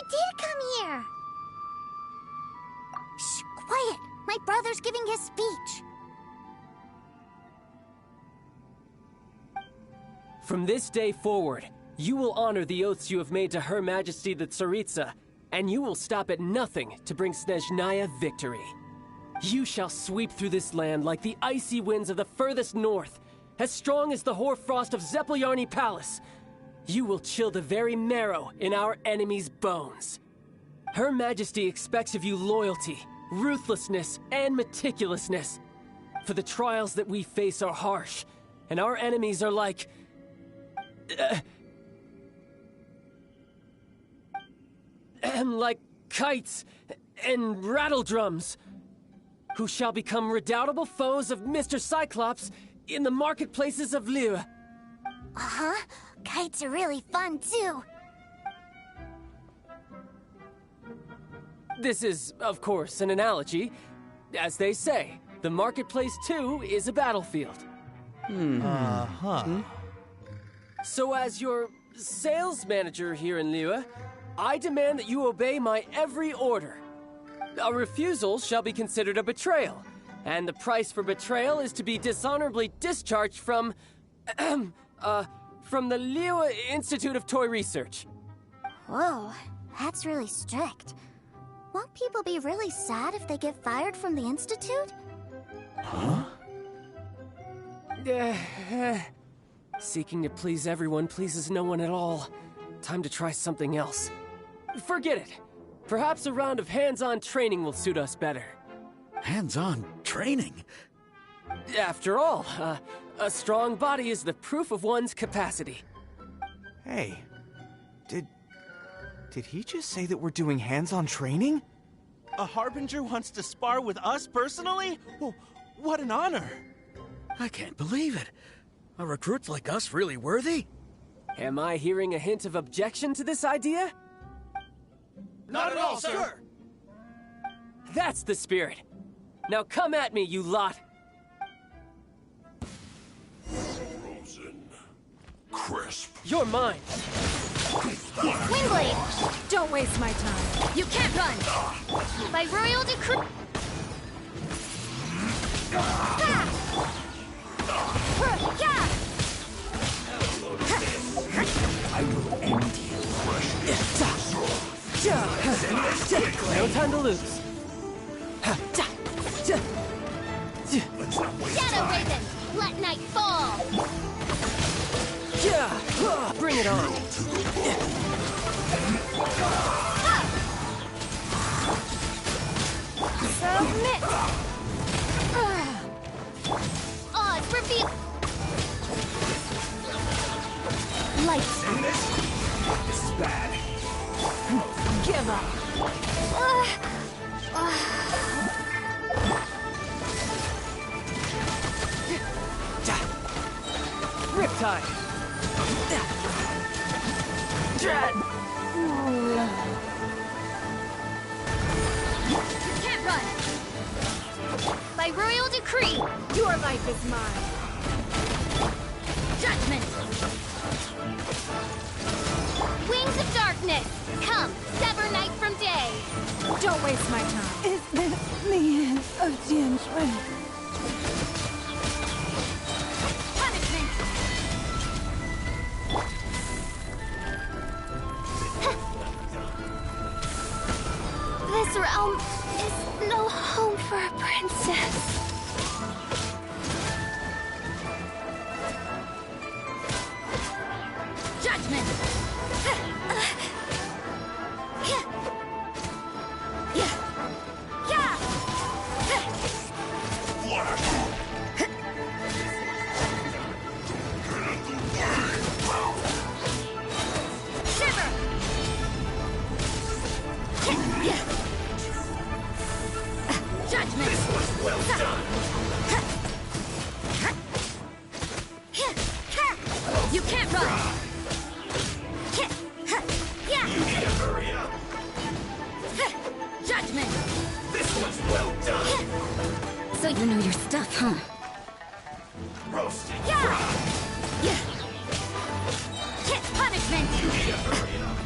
you did come here. Shh, quiet. My brother's giving his speech. From this day forward, you will honor the oaths you have made to Her Majesty the Tsaritsa, and you will stop at nothing to bring Snezhnaya victory. You shall sweep through this land like the icy winds of the furthest north, as strong as the hoarfrost of Zepelyarny Palace. You will chill the very marrow in our enemies' bones. Her Majesty expects of you loyalty, ruthlessness, and meticulousness. For the trials that we face are harsh, and our enemies are like... like kites and rattledrums, who shall become redoubtable foes of Mr. Cyclops in the marketplaces of Liyue. Uh-huh. Kites are really fun, too. This is, of course, an analogy. As they say, the marketplace, too, is a battlefield. So as your sales manager here in Liyue, I demand that you obey my every order. A refusal shall be considered a betrayal, and the price for betrayal is to be dishonorably discharged from the Liyue Institute of Toy Research. Whoa, that's really strict. Won't people be really sad if they get fired from the Institute? Huh? Seeking to please everyone pleases no one at all. Time to try something else. Forget it. Perhaps a round of hands-on training will suit us better. Hands-on training? After all, a strong body is the proof of one's capacity. Hey, did he just say that we're doing hands-on training? A Harbinger wants to spar with us personally? Oh, what an honor! I can't believe it. Are recruits like us really worthy? Am I hearing a hint of objection to this idea? Not at all, sir! That's the spirit. Now come at me, you lot! Frozen. Crisp. You're mine! Windblade! Don't waste my time. You can't run! By royal decree... I will end you. No time to lose. Shadow Raven! Let night fall! Bring it on. Submit! Odds reveal! Lights. This is bad. Give up. Riptide. Dread. You can't run! By royal decree! Your life is mine. Judgment! Wings of darkness! Come, sever night from day! Don't waste my time. Is this the end of Jianxuan? Punishment! This realm is no home for a princess. Judgment! You can't run! You need to hurry up! Judgment! This one's well done! So you know your stuff, huh? Roasted. Punishment! You need to hurry up.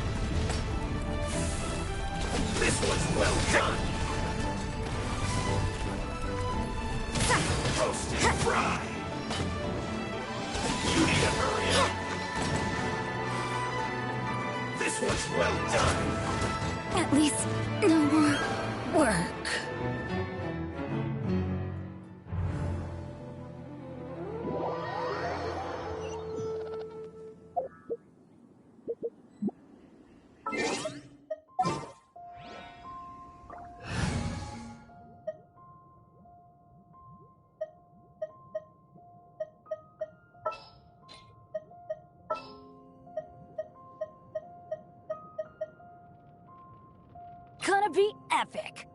This one's well done! Roast and fry! You need to hurry up! This one's well done! At least no more work. Gonna be epic.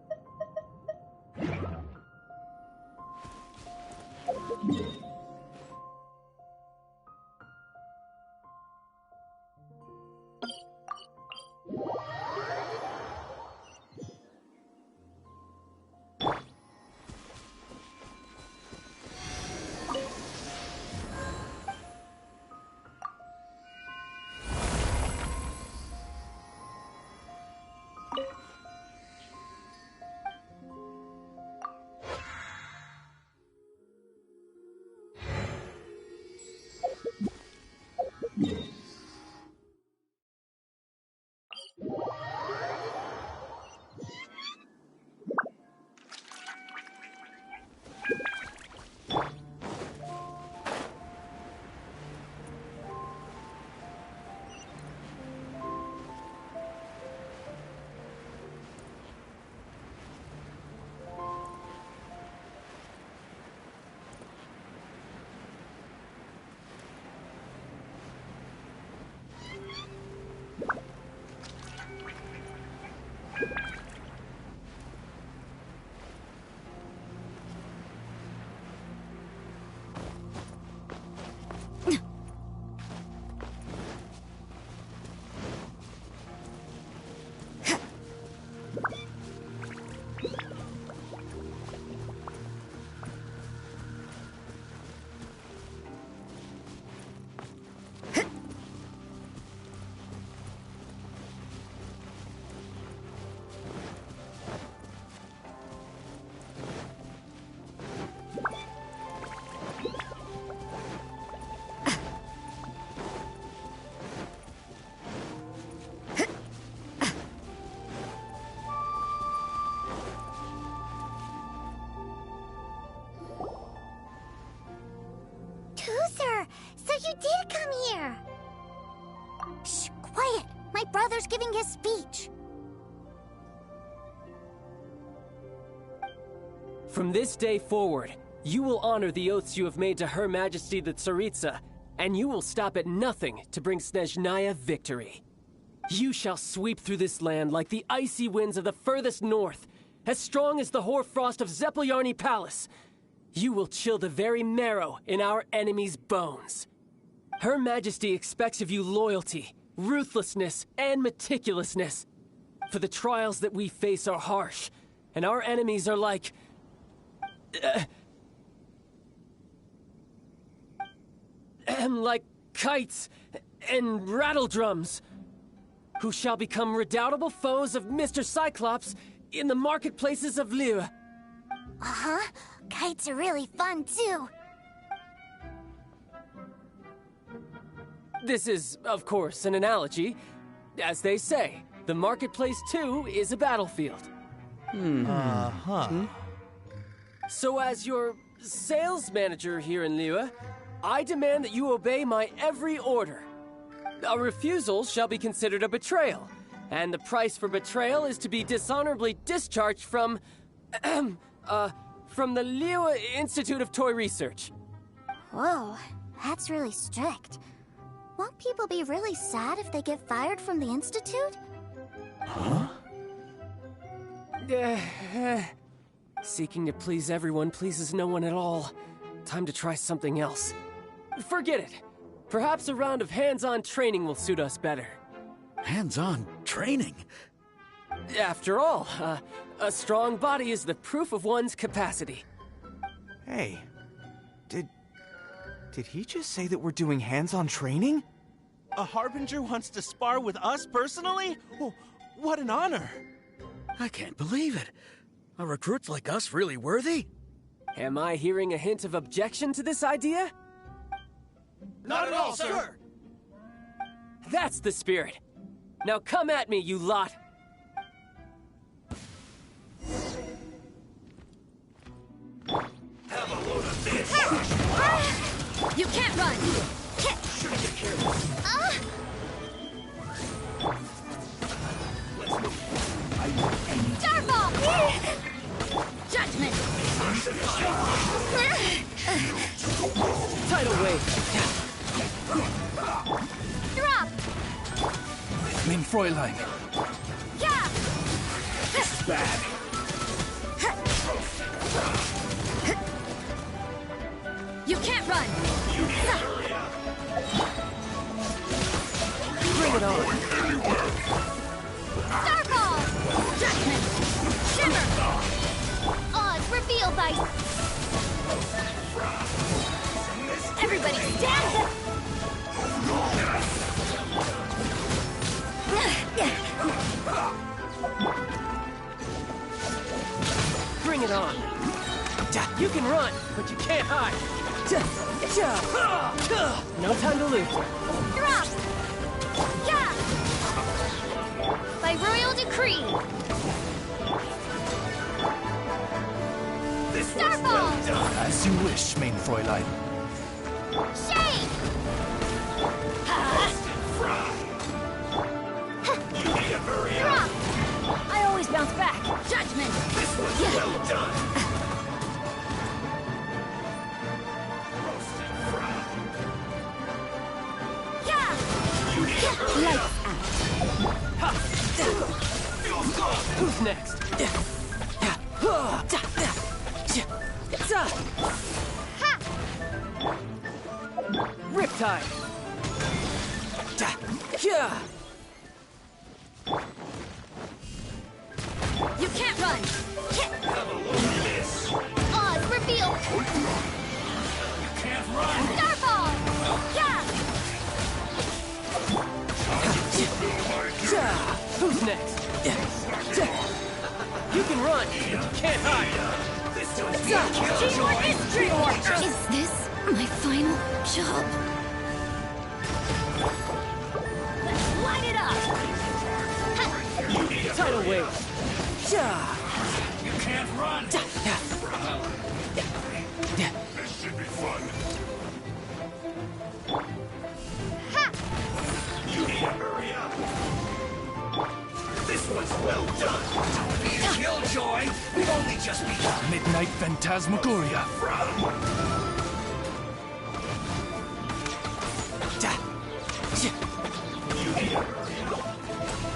You did come here! Shh, quiet! My brother's giving his speech. From this day forward, you will honor the oaths you have made to Her Majesty the Tsaritsa, and you will stop at nothing to bring Snezhnaya victory. You shall sweep through this land like the icy winds of the furthest north, as strong as the hoarfrost of Zepelyarny Palace. You will chill the very marrow in our enemies' bones. Her Majesty expects of you loyalty, ruthlessness, and meticulousness. For the trials that we face are harsh, and our enemies are like... like kites and rattledrums, who shall become redoubtable foes of Mr. Cyclops in the marketplaces of Liyue. Uh-huh. Kites are really fun, too. This is, of course, an analogy. As they say, the marketplace, too, is a battlefield. So as your sales manager here in Liyue, I demand that you obey my every order. A refusal shall be considered a betrayal, and the price for betrayal is to be dishonorably discharged from the Liyue Institute of Toy Research. Whoa, that's really strict. Won't people be really sad if they get fired from the Institute? Huh? Seeking to please everyone pleases no one at all. Time to try something else. Forget it. Perhaps a round of hands-on training will suit us better. Hands-on training? After all, a strong body is the proof of one's capacity. Hey, did he just say that we're doing hands-on training? A Harbinger wants to spar with us personally? Oh, what an honor! I can't believe it. Are recruits like us really worthy? Am I hearing a hint of objection to this idea? Not at all, sir! That's the spirit. Now come at me, you lot! Have a load of this! You can't run! Starfall! Judgment! Tidal wave! Drop! Mein Fräulein. Yeah! Bad. You can't run! Bring it on! Starfall! Judgment! Shimmer! Oz, reveal by... Everybody stand up! Bring it on! You can run, but you can't hide! No time to lose! Drop! Yeah! By royal decree! Starfall! As you wish, mein Fräulein. Shake! Drop! I always bounce back! Judgment! Well done. Yeah! Lights out! Who's next? Ha! Riptide! You can't run! Oz, reveal! Can't run. Starfall! Yeah! Who's next? You can run, but you can't hide! Teamwork is dreamwork! Is this my final job? Light it up! Tidal wave! You can't run. This should be fun. Ha! You need to hurry up. This one's well done. Don't be a killjoy. We've only just begun. Midnight Phantasmagoria.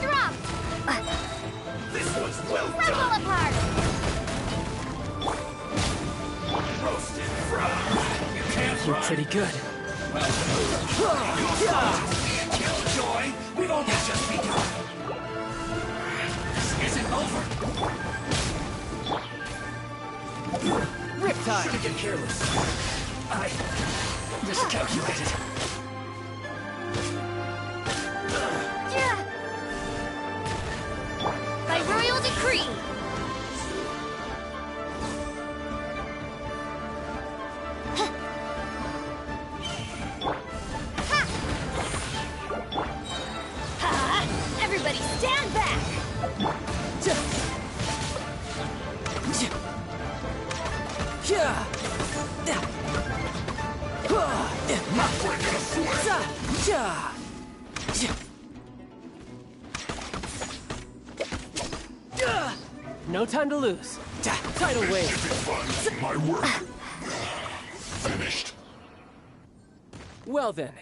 Drop! This one's well Rumble done. apart! Roasted frog. You can't You're run. pretty good. Killjoy. We've only just begun. This isn't over. Riptide! Should've get careless. I miscalculated. Yeah! By royal decree! Everybody stand back! Not breaking a sweat. No time to lose. Tidal This wave! should be fun. My work. Finished. Well then,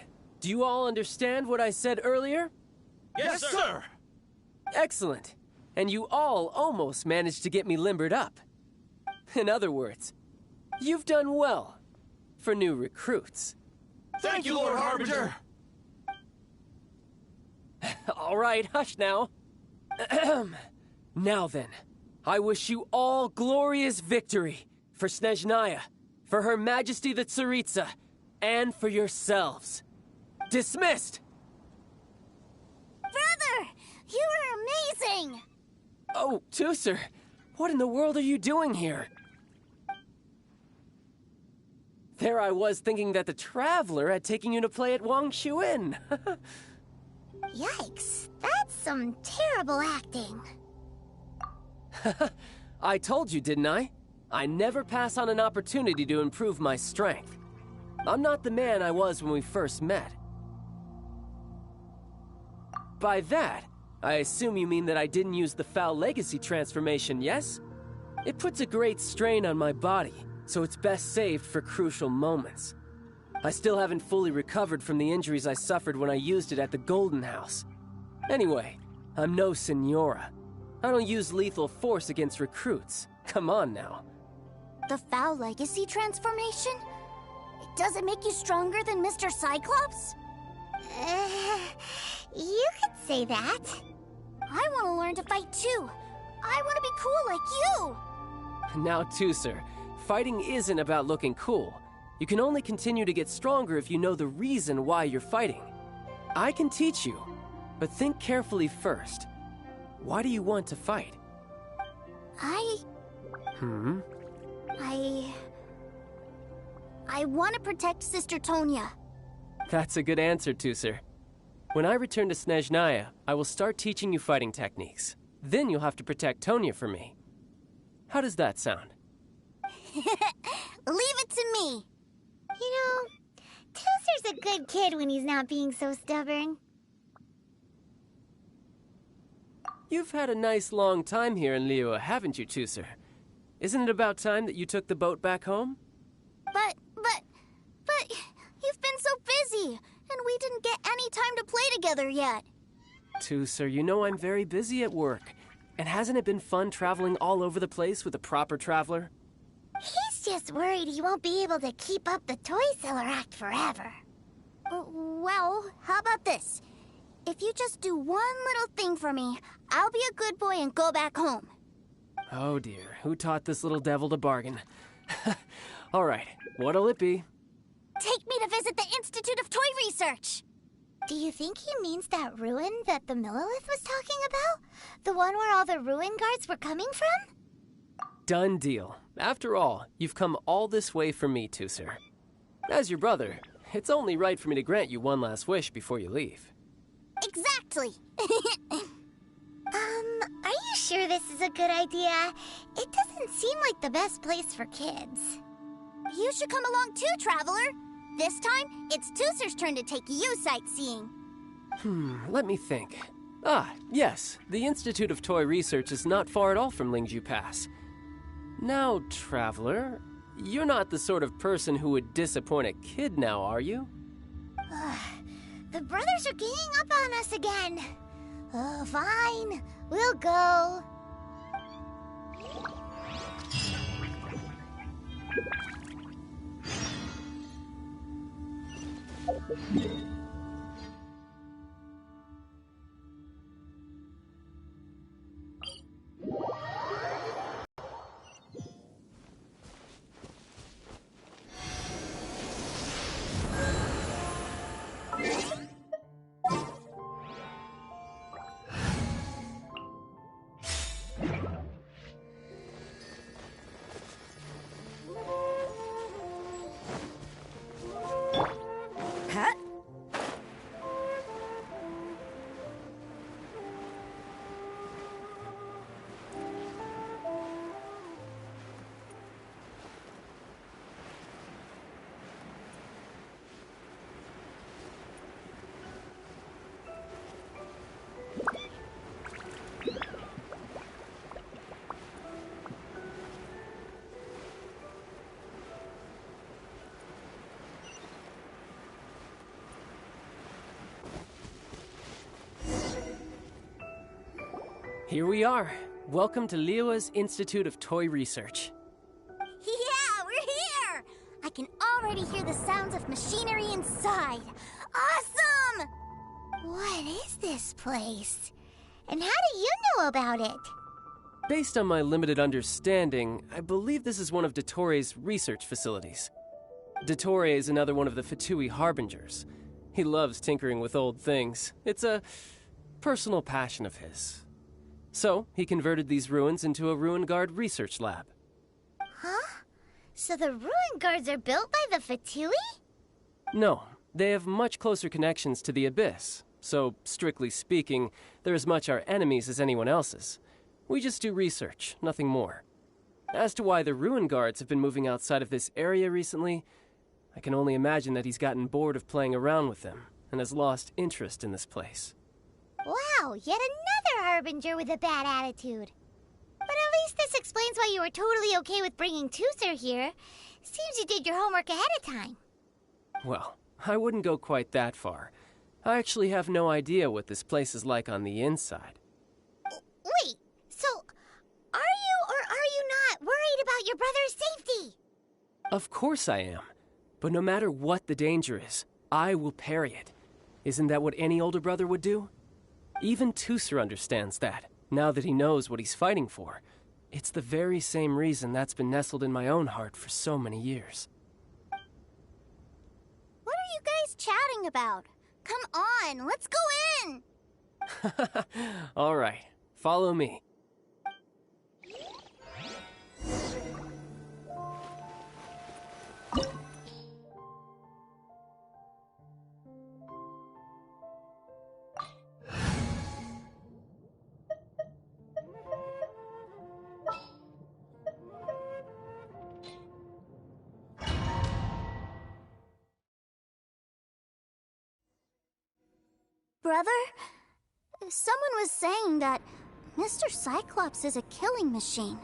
do you all understand what I said earlier? Yes, sir! Excellent. And you all almost managed to get me limbered up. In other words, you've done well for new recruits. Thank you, Lord Harbinger! All right, hush now. Now then, I wish you all glorious victory for Snezhnaya, for Her Majesty the Tsaritsa, and for yourselves. Dismissed! Brother! You are amazing! Oh, Tooser! What in the world are you doing here? There I was thinking that the Traveler had taken you to play at Wang Shuin. Yikes, that's some terrible acting. I told you, didn't I? I never pass on an opportunity to improve my strength. I'm not the man I was when we first met. By that, I assume you mean that I didn't use the Foul Legacy transformation, yes? It puts a great strain on my body, so it's best saved for crucial moments. I still haven't fully recovered from the injuries I suffered when I used it at the Golden House. Anyway, I'm no Senora. I don't use lethal force against recruits. Come on now. The Foul Legacy transformation? Does it make you stronger than Mr. Cyclops? You could say that. I want to learn to fight too. I want to be cool like you. Now, Tooser, fighting isn't about looking cool. You can only continue to get stronger if you know the reason why you're fighting. I can teach you, but think carefully first. Why do you want to fight? I want to protect Sister Tonya. That's a good answer, Tooser. When I return to Snezhnaya, I will start teaching you fighting techniques. Then you'll have to protect Tonya for me. How does that sound? Leave it to me. You know, Tooser's a good kid when he's not being so stubborn. You've had a nice long time here in Liyue, haven't you, Tooser? Isn't it about time that you took the boat back home? But you've been so busy, and we didn't get any time to play together yet. Tooser, you know I'm very busy at work. And hasn't it been fun traveling all over the place with a proper traveler? He's just worried he won't be able to keep up the toy seller act forever. Well, how about this? If you just do one little thing for me, I'll be a good boy and go back home. Oh dear, who taught this little devil to bargain? All right, what'll it be? Take me to visit the Institute of Toy Research. Do you think he means that ruin that the Millilith was talking about? The one where all the ruin guards were coming from? Done deal. After all, you've come all this way for me, Tooser. As your brother, it's only right for me to grant you one last wish before you leave. Exactly. Are you sure this is a good idea? It doesn't seem like the best place for kids. You should come along too, Traveler. This time, it's Tooser's turn to take you sightseeing. Let me think. Ah, yes, the Institute of Toy Research is not far at all from Lingju Pass. Now, Traveler, you're not the sort of person who would disappoint a kid now, are you? The brothers are ganging up on us again. Oh, fine. We'll go. Here we are. Welcome to Liyue's Institute of Toy Research. Yeah, we're here! I can already hear the sounds of machinery inside. Awesome! What is this place? And how do you know about it? Based on my limited understanding, I believe this is one of Dottore research facilities. Dottore is another one of the Fatui Harbingers. He loves tinkering with old things. It's a personal passion of his. So, he converted these ruins into a Ruin Guard research lab. Huh? So the ruin guards are built by the Fatui? No, they have much closer connections to the Abyss. So, strictly speaking, they're as much our enemies as anyone else's. We just do research, nothing more. As to why the Ruin Guards have been moving outside of this area recently, I can only imagine that he's gotten bored of playing around with them and has lost interest in this place. Wow, yet another Harbinger with a bad attitude. But at least this explains why you were totally okay with bringing Tooser here. Seems you did your homework ahead of time. Well, I wouldn't go quite that far. I actually have no idea what this place is like on the inside. Wait, so are you or are you not worried about your brother's safety? Of course I am. But no matter what the danger is, I will parry it. Isn't that what any older brother would do? Even Tooser understands that, now that he knows what he's fighting for. It's the very same reason that's been nestled in my own heart for so many years. What are you guys chatting about? Come on, let's go in! All right, follow me. Brother, someone was saying that Mr. Cyclops is a killing machine.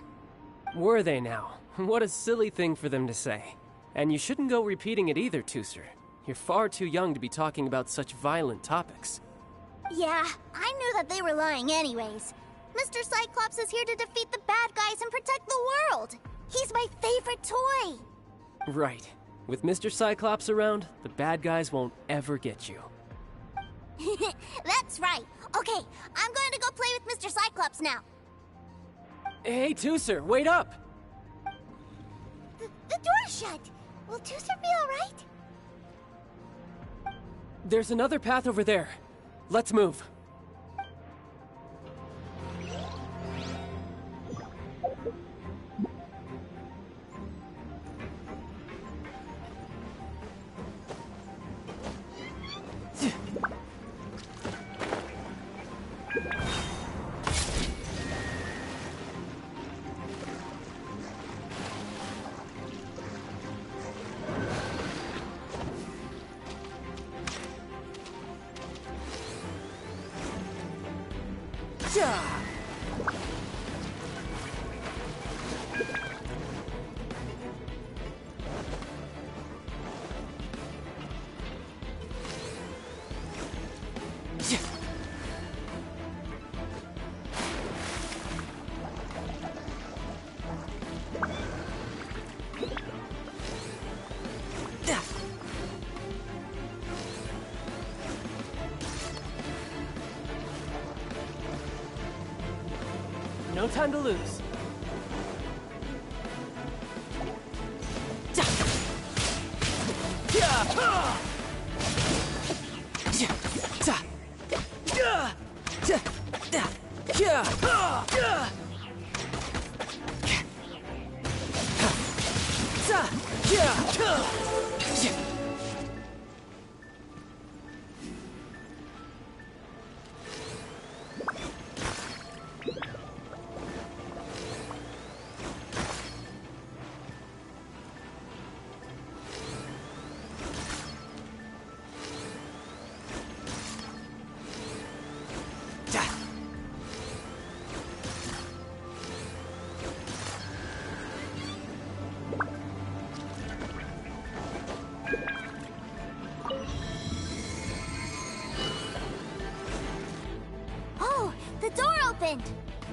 Were they now? What a silly thing for them to say. And you shouldn't go repeating it either, Tooser. You're far too young to be talking about such violent topics. Yeah, I knew that they were lying anyways. Mr. Cyclops is here to defeat the bad guys and protect the world. He's my favorite toy. Right. With Mr. Cyclops around, the bad guys won't ever get you. That's right. Okay, I'm going to go play with Mr. Cyclops now. Hey, Tooser, wait up! The door's shut. Will Tooser be all right? There's another path over there. Let's move. No time to lose.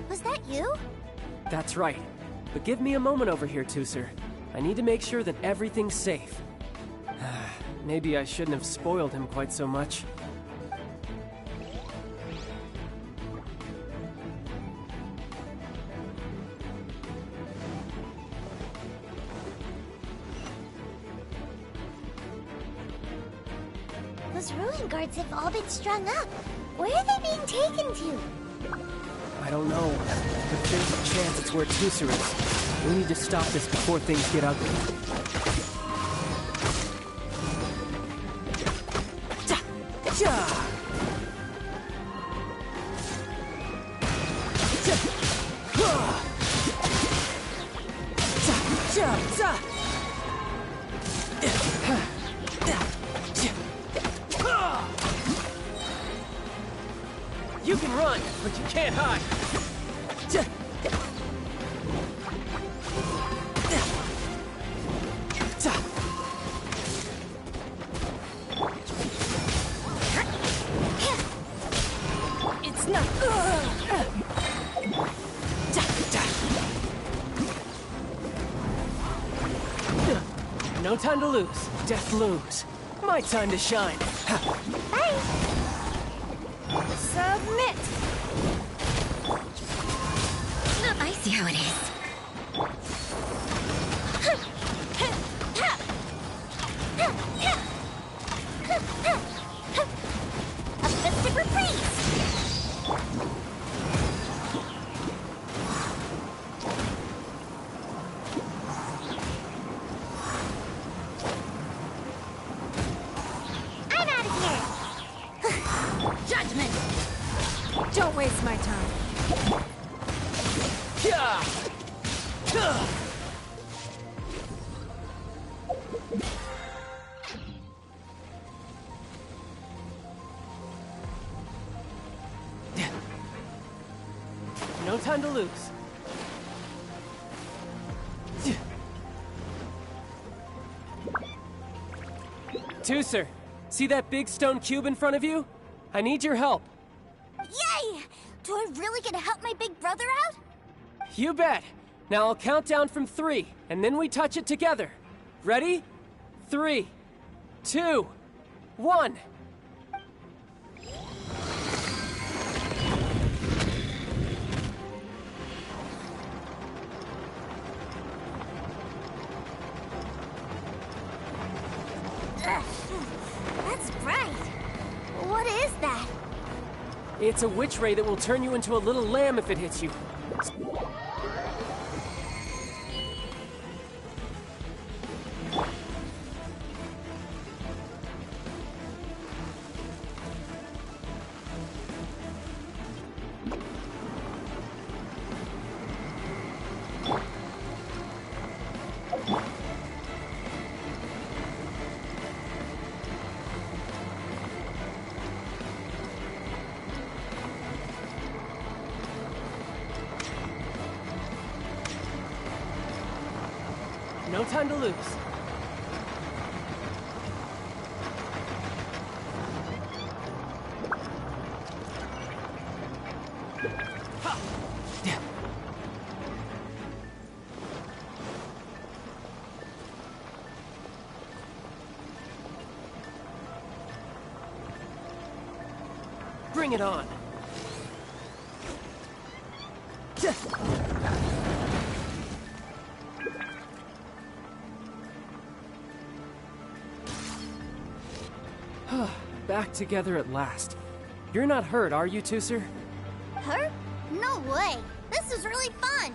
Was that you? That's right. But give me a moment over here, Tooser. I need to make sure that everything's safe. Maybe I shouldn't have spoiled him quite so much. Those ruin guards have all been strung up. Where are they being taken to? I don't know, but there's a chance it's where Tusser is. We need to stop this before things get ugly. You can run, but you can't hide. It's not. No time to lose. Death looms. My time to shine. Submit. I see how it is. A festive reprise! I'm out of here. Judgment. Don't waste my time. No time to lose. Tusser, see that big stone cube in front of you? I need your help. Yay! Do I really get to help my big brother out? You bet. Now I'll count down from 3, and then we touch it together. Ready? 3, 2, 1. That's bright. What is that? It's a witch ray that will turn you into a little lamb if it hits you. No time to lose. Bring it on. Back together at last. You're not hurt, are you, Tusser? Hurt? No way. This is really fun.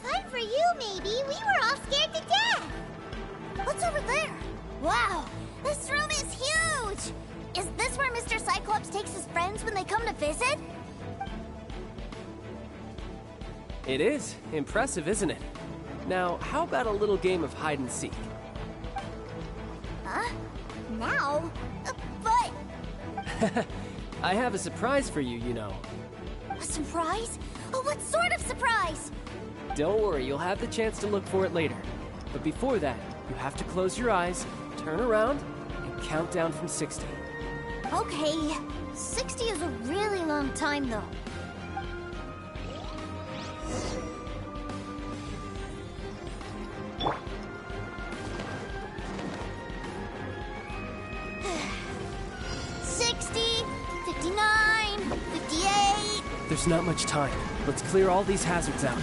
Fun for you, maybe. We were all scared to death. What's over there? Wow, this room is huge. Is this where Mr. Cyclops takes his friends when they come to visit? It is. Impressive, isn't it? Now, how about a little game of hide and seek? Huh? Now? But... I have a surprise for you, you know. A surprise? Oh, what sort of surprise? Don't worry, you'll have the chance to look for it later. But before that, you have to close your eyes, turn around, and count down from 60. Okay, 60 is a really long time, though. There's not much time. Let's clear all these hazards out.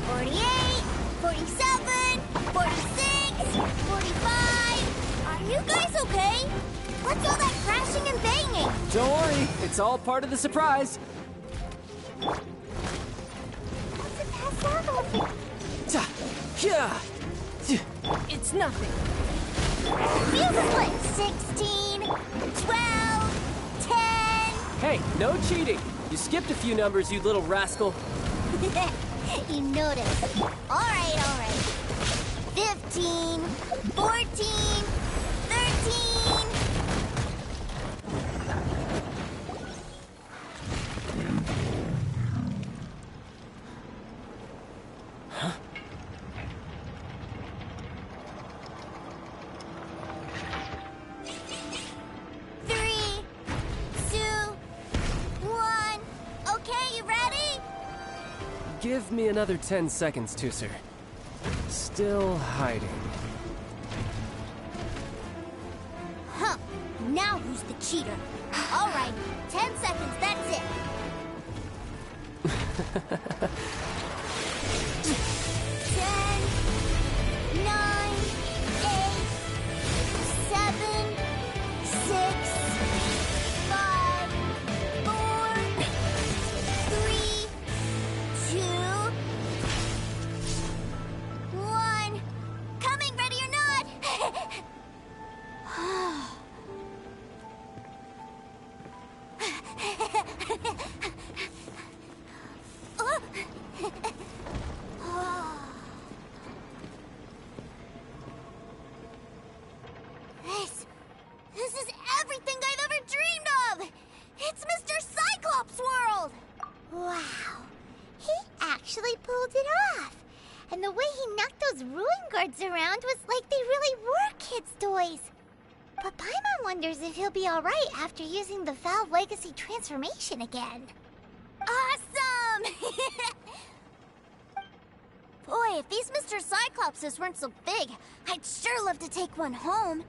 48, 47, 46, 45. Are you guys okay? What's all that crashing and banging? Don't worry, it's all part of the surprise. What's it pass out over? Yeah. It's nothing. Fuse lit! 16, 12, 10. Hey, no cheating. You skipped a few numbers, you little rascal. You noticed. All right. 15, 14, 13. Huh? Give me another 10 seconds, Tooser. Still hiding. Huh. Now who's the cheater? All right, 10 seconds, that's it. 10, 9, 8, 7, 6, 5, 4, 3, 2, 1. Coming, ready or not. This is everything I've ever dreamed of! It's Mr. Cyclops' world! Wow. He actually pulled it off. And the way he knocked those ruin guards around was like they really were kids' toys. But Paimon wonders if he'll be alright after using the Valve Legacy transformation again. Awesome! Boy, if these Mr. Cyclopses weren't so big, I'd sure love to take one home.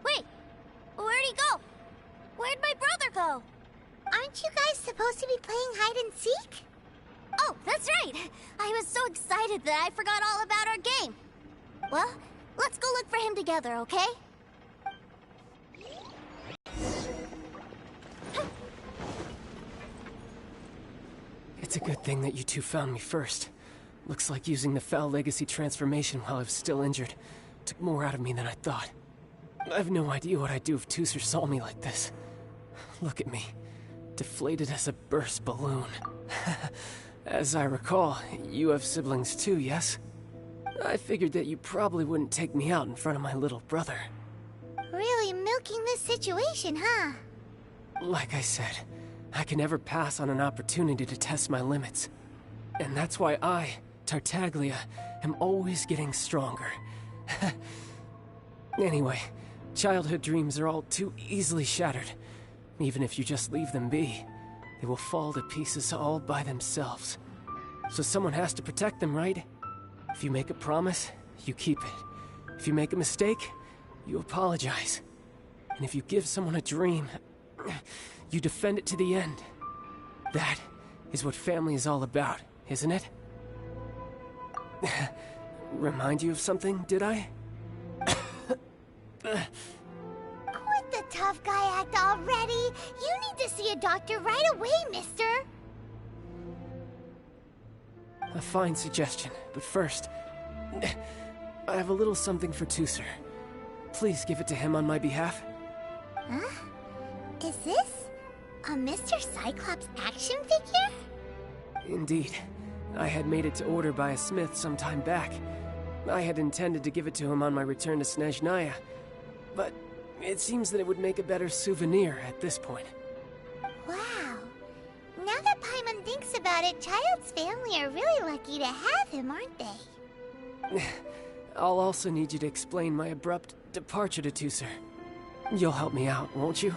Wait, where'd he go? Where'd my brother go? Aren't you guys supposed to be playing hide and seek? Oh, that's right! I was so excited that I forgot all about our game. Well, let's go look for him together, okay? It's a good thing that you two found me first. Looks like using the Foul Legacy transformation while I was still injured took more out of me than I thought. I have no idea what I'd do if Tooser saw me like this. Look at me. Deflated as a burst balloon. As I recall, you have siblings too, yes? I figured that you probably wouldn't take me out in front of my little brother. Really milking this situation, huh? Like I said, I can never pass on an opportunity to test my limits. And that's why I, Tartaglia, am always getting stronger. Anyway, childhood dreams are all too easily shattered. Even if you just leave them be, they will fall to pieces all by themselves. So someone has to protect them, right? If you make a promise, you keep it. If you make a mistake, you apologize. And if you give someone a dream, you defend it to the end. That is what family is all about, isn't it? Remind you of something, did I? Quit the tough guy act already! You need to see a doctor right away, mister! A fine suggestion, but first, I have a little something for Tooser. Please give it to him on my behalf. Huh? Is this a Mr. Cyclops action figure? Indeed. I had made it to order by a smith some time back. I had intended to give it to him on my return to Snezhnaya, but it seems that it would make a better souvenir at this point. Wow. Now that Paimon thinks about it, Child's family are really lucky to have him, aren't they? I'll also need you to explain my abrupt departure to Tooser. You'll help me out, won't you?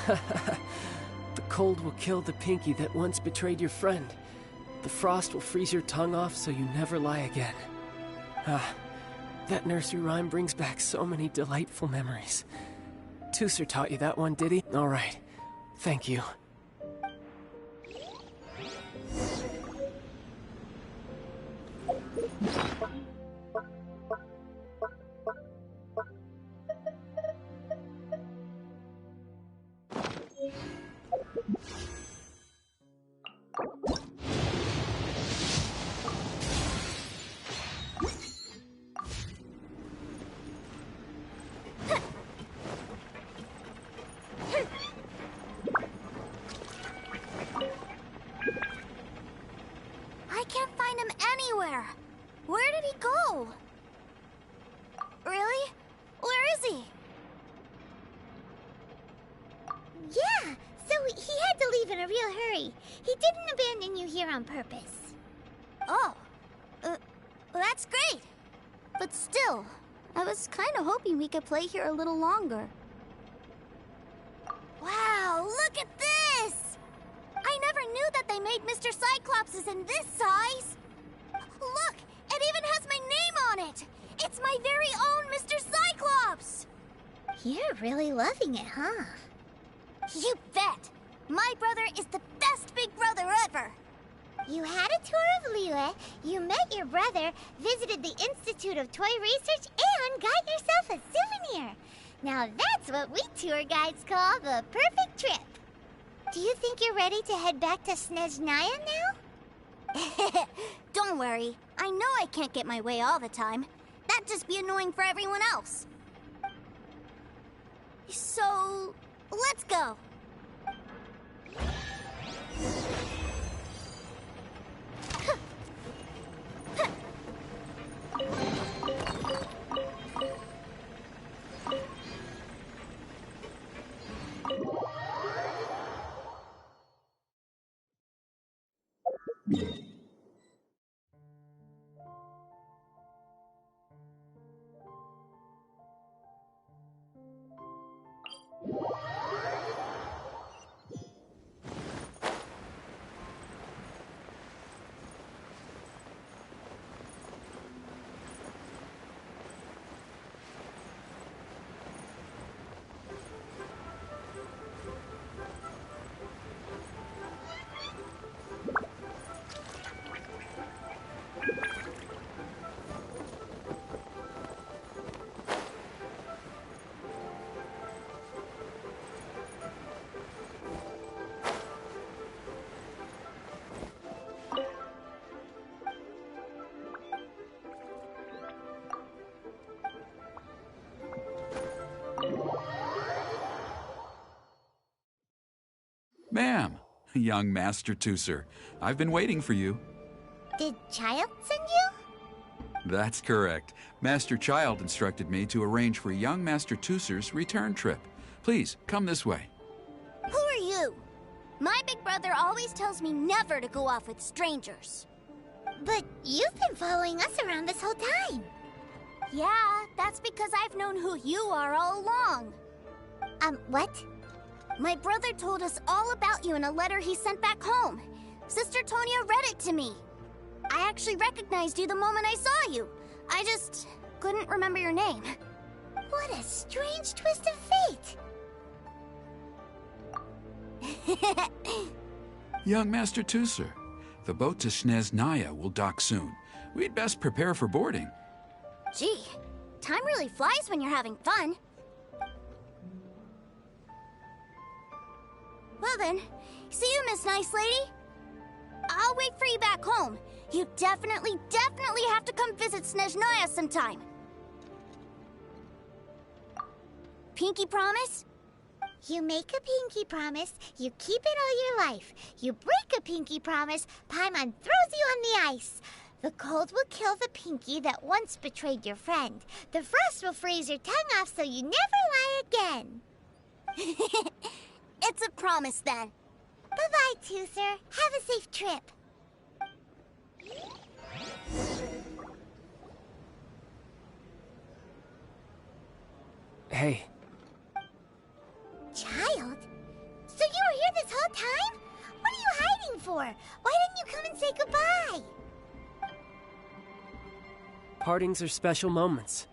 The cold will kill the pinky that once betrayed your friend. The frost will freeze your tongue off so you never lie again. Ah, that nursery rhyme brings back so many delightful memories. Tooser taught you that one, did he? All right. Thank you. a real hurry. He didn't abandon you here on purpose. Oh, well, that's great. But still, I was kind of hoping we could play here a little longer. Wow, look at this! I never knew that they made Mr. Cyclopses in this size. Look, it even has my name on it. It's my very own Mr. Cyclops. You're really loving it, huh? You bet. My brother is the best big brother ever. You had a tour of Liyue, you met your brother, visited the Institute of Toy Research, and got yourself a souvenir. Now that's what we tour guides call the perfect trip. Do you think you're ready to head back to Snezhnaya now? Don't worry. I know I can't get my way all the time. That'd just be annoying for everyone else. So, let's go. Ma'am, young Master Tooser, I've been waiting for you. Did Child send you? That's correct. Master Child instructed me to arrange for young Master Tooser's return trip. Please, come this way. Who are you? My big brother always tells me never to go off with strangers. But you've been following us around this whole time. Yeah, that's because I've known who you are all along. What? My brother told us all about you in a letter he sent back home. Sister Tonya read it to me. I actually recognized you the moment I saw you. I just couldn't remember your name. What a strange twist of fate. Young Master Tooser, the boat to Snezhnaya will dock soon. We'd best prepare for boarding. Gee, time really flies when you're having fun. Well then, see you, Miss Nice Lady. I'll wait for you back home. You definitely have to come visit Snezhnaya sometime. Pinky promise? You make a pinky promise, you keep it all your life. You break a pinky promise, Paimon throws you on the ice. The cold will kill the pinky that once betrayed your friend. The frost will freeze your tongue off so you never lie again. It's a promise, then. Bye-bye, Tooser. Have a safe trip. Hey. Child? So you were here this whole time? What are you hiding for? Why didn't you come and say goodbye? Partings are special moments.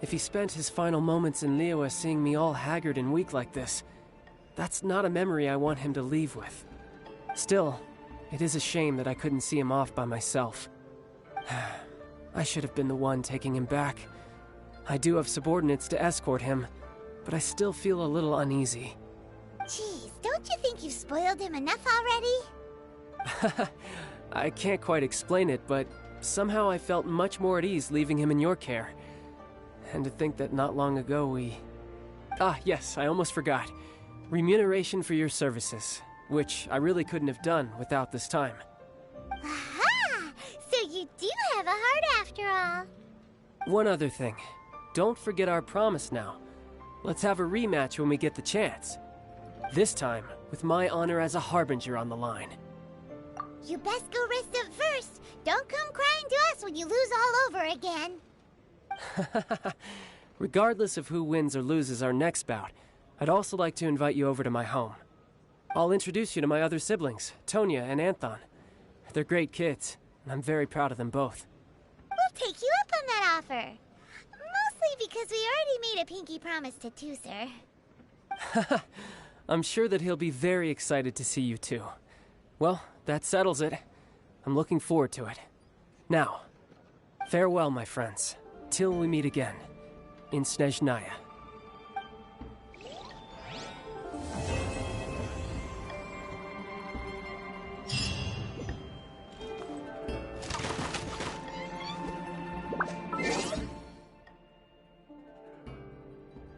If he spent his final moments in Liyue seeing me all haggard and weak like this, that's not a memory I want him to leave with. Still, it is a shame that I couldn't see him off by myself. I should have been the one taking him back. I do have subordinates to escort him, but I still feel a little uneasy. Jeez, don't you think you've spoiled him enough already? I can't quite explain it, but somehow I felt much more at ease leaving him in your care. And to think that not long ago we... Ah, yes, I almost forgot. Remuneration for your services, which I really couldn't have done without this time. Aha! So you do have a heart after all. One other thing. Don't forget our promise now. Let's have a rematch when we get the chance. This time, with my honor as a harbinger on the line. You best go rest up first. Don't come crying to us when you lose all over again. Regardless of who wins or loses our next bout, I'd also like to invite you over to my home. I'll introduce you to my other siblings, Tonya and Anthon. They're great kids, and I'm very proud of them both. We'll take you up on that offer. Mostly because we already made a pinky promise to Tooser. I'm sure that he'll be very excited to see you too. Well, that settles it. I'm looking forward to it. Now, farewell, my friends, till we meet again in Snezhnaya.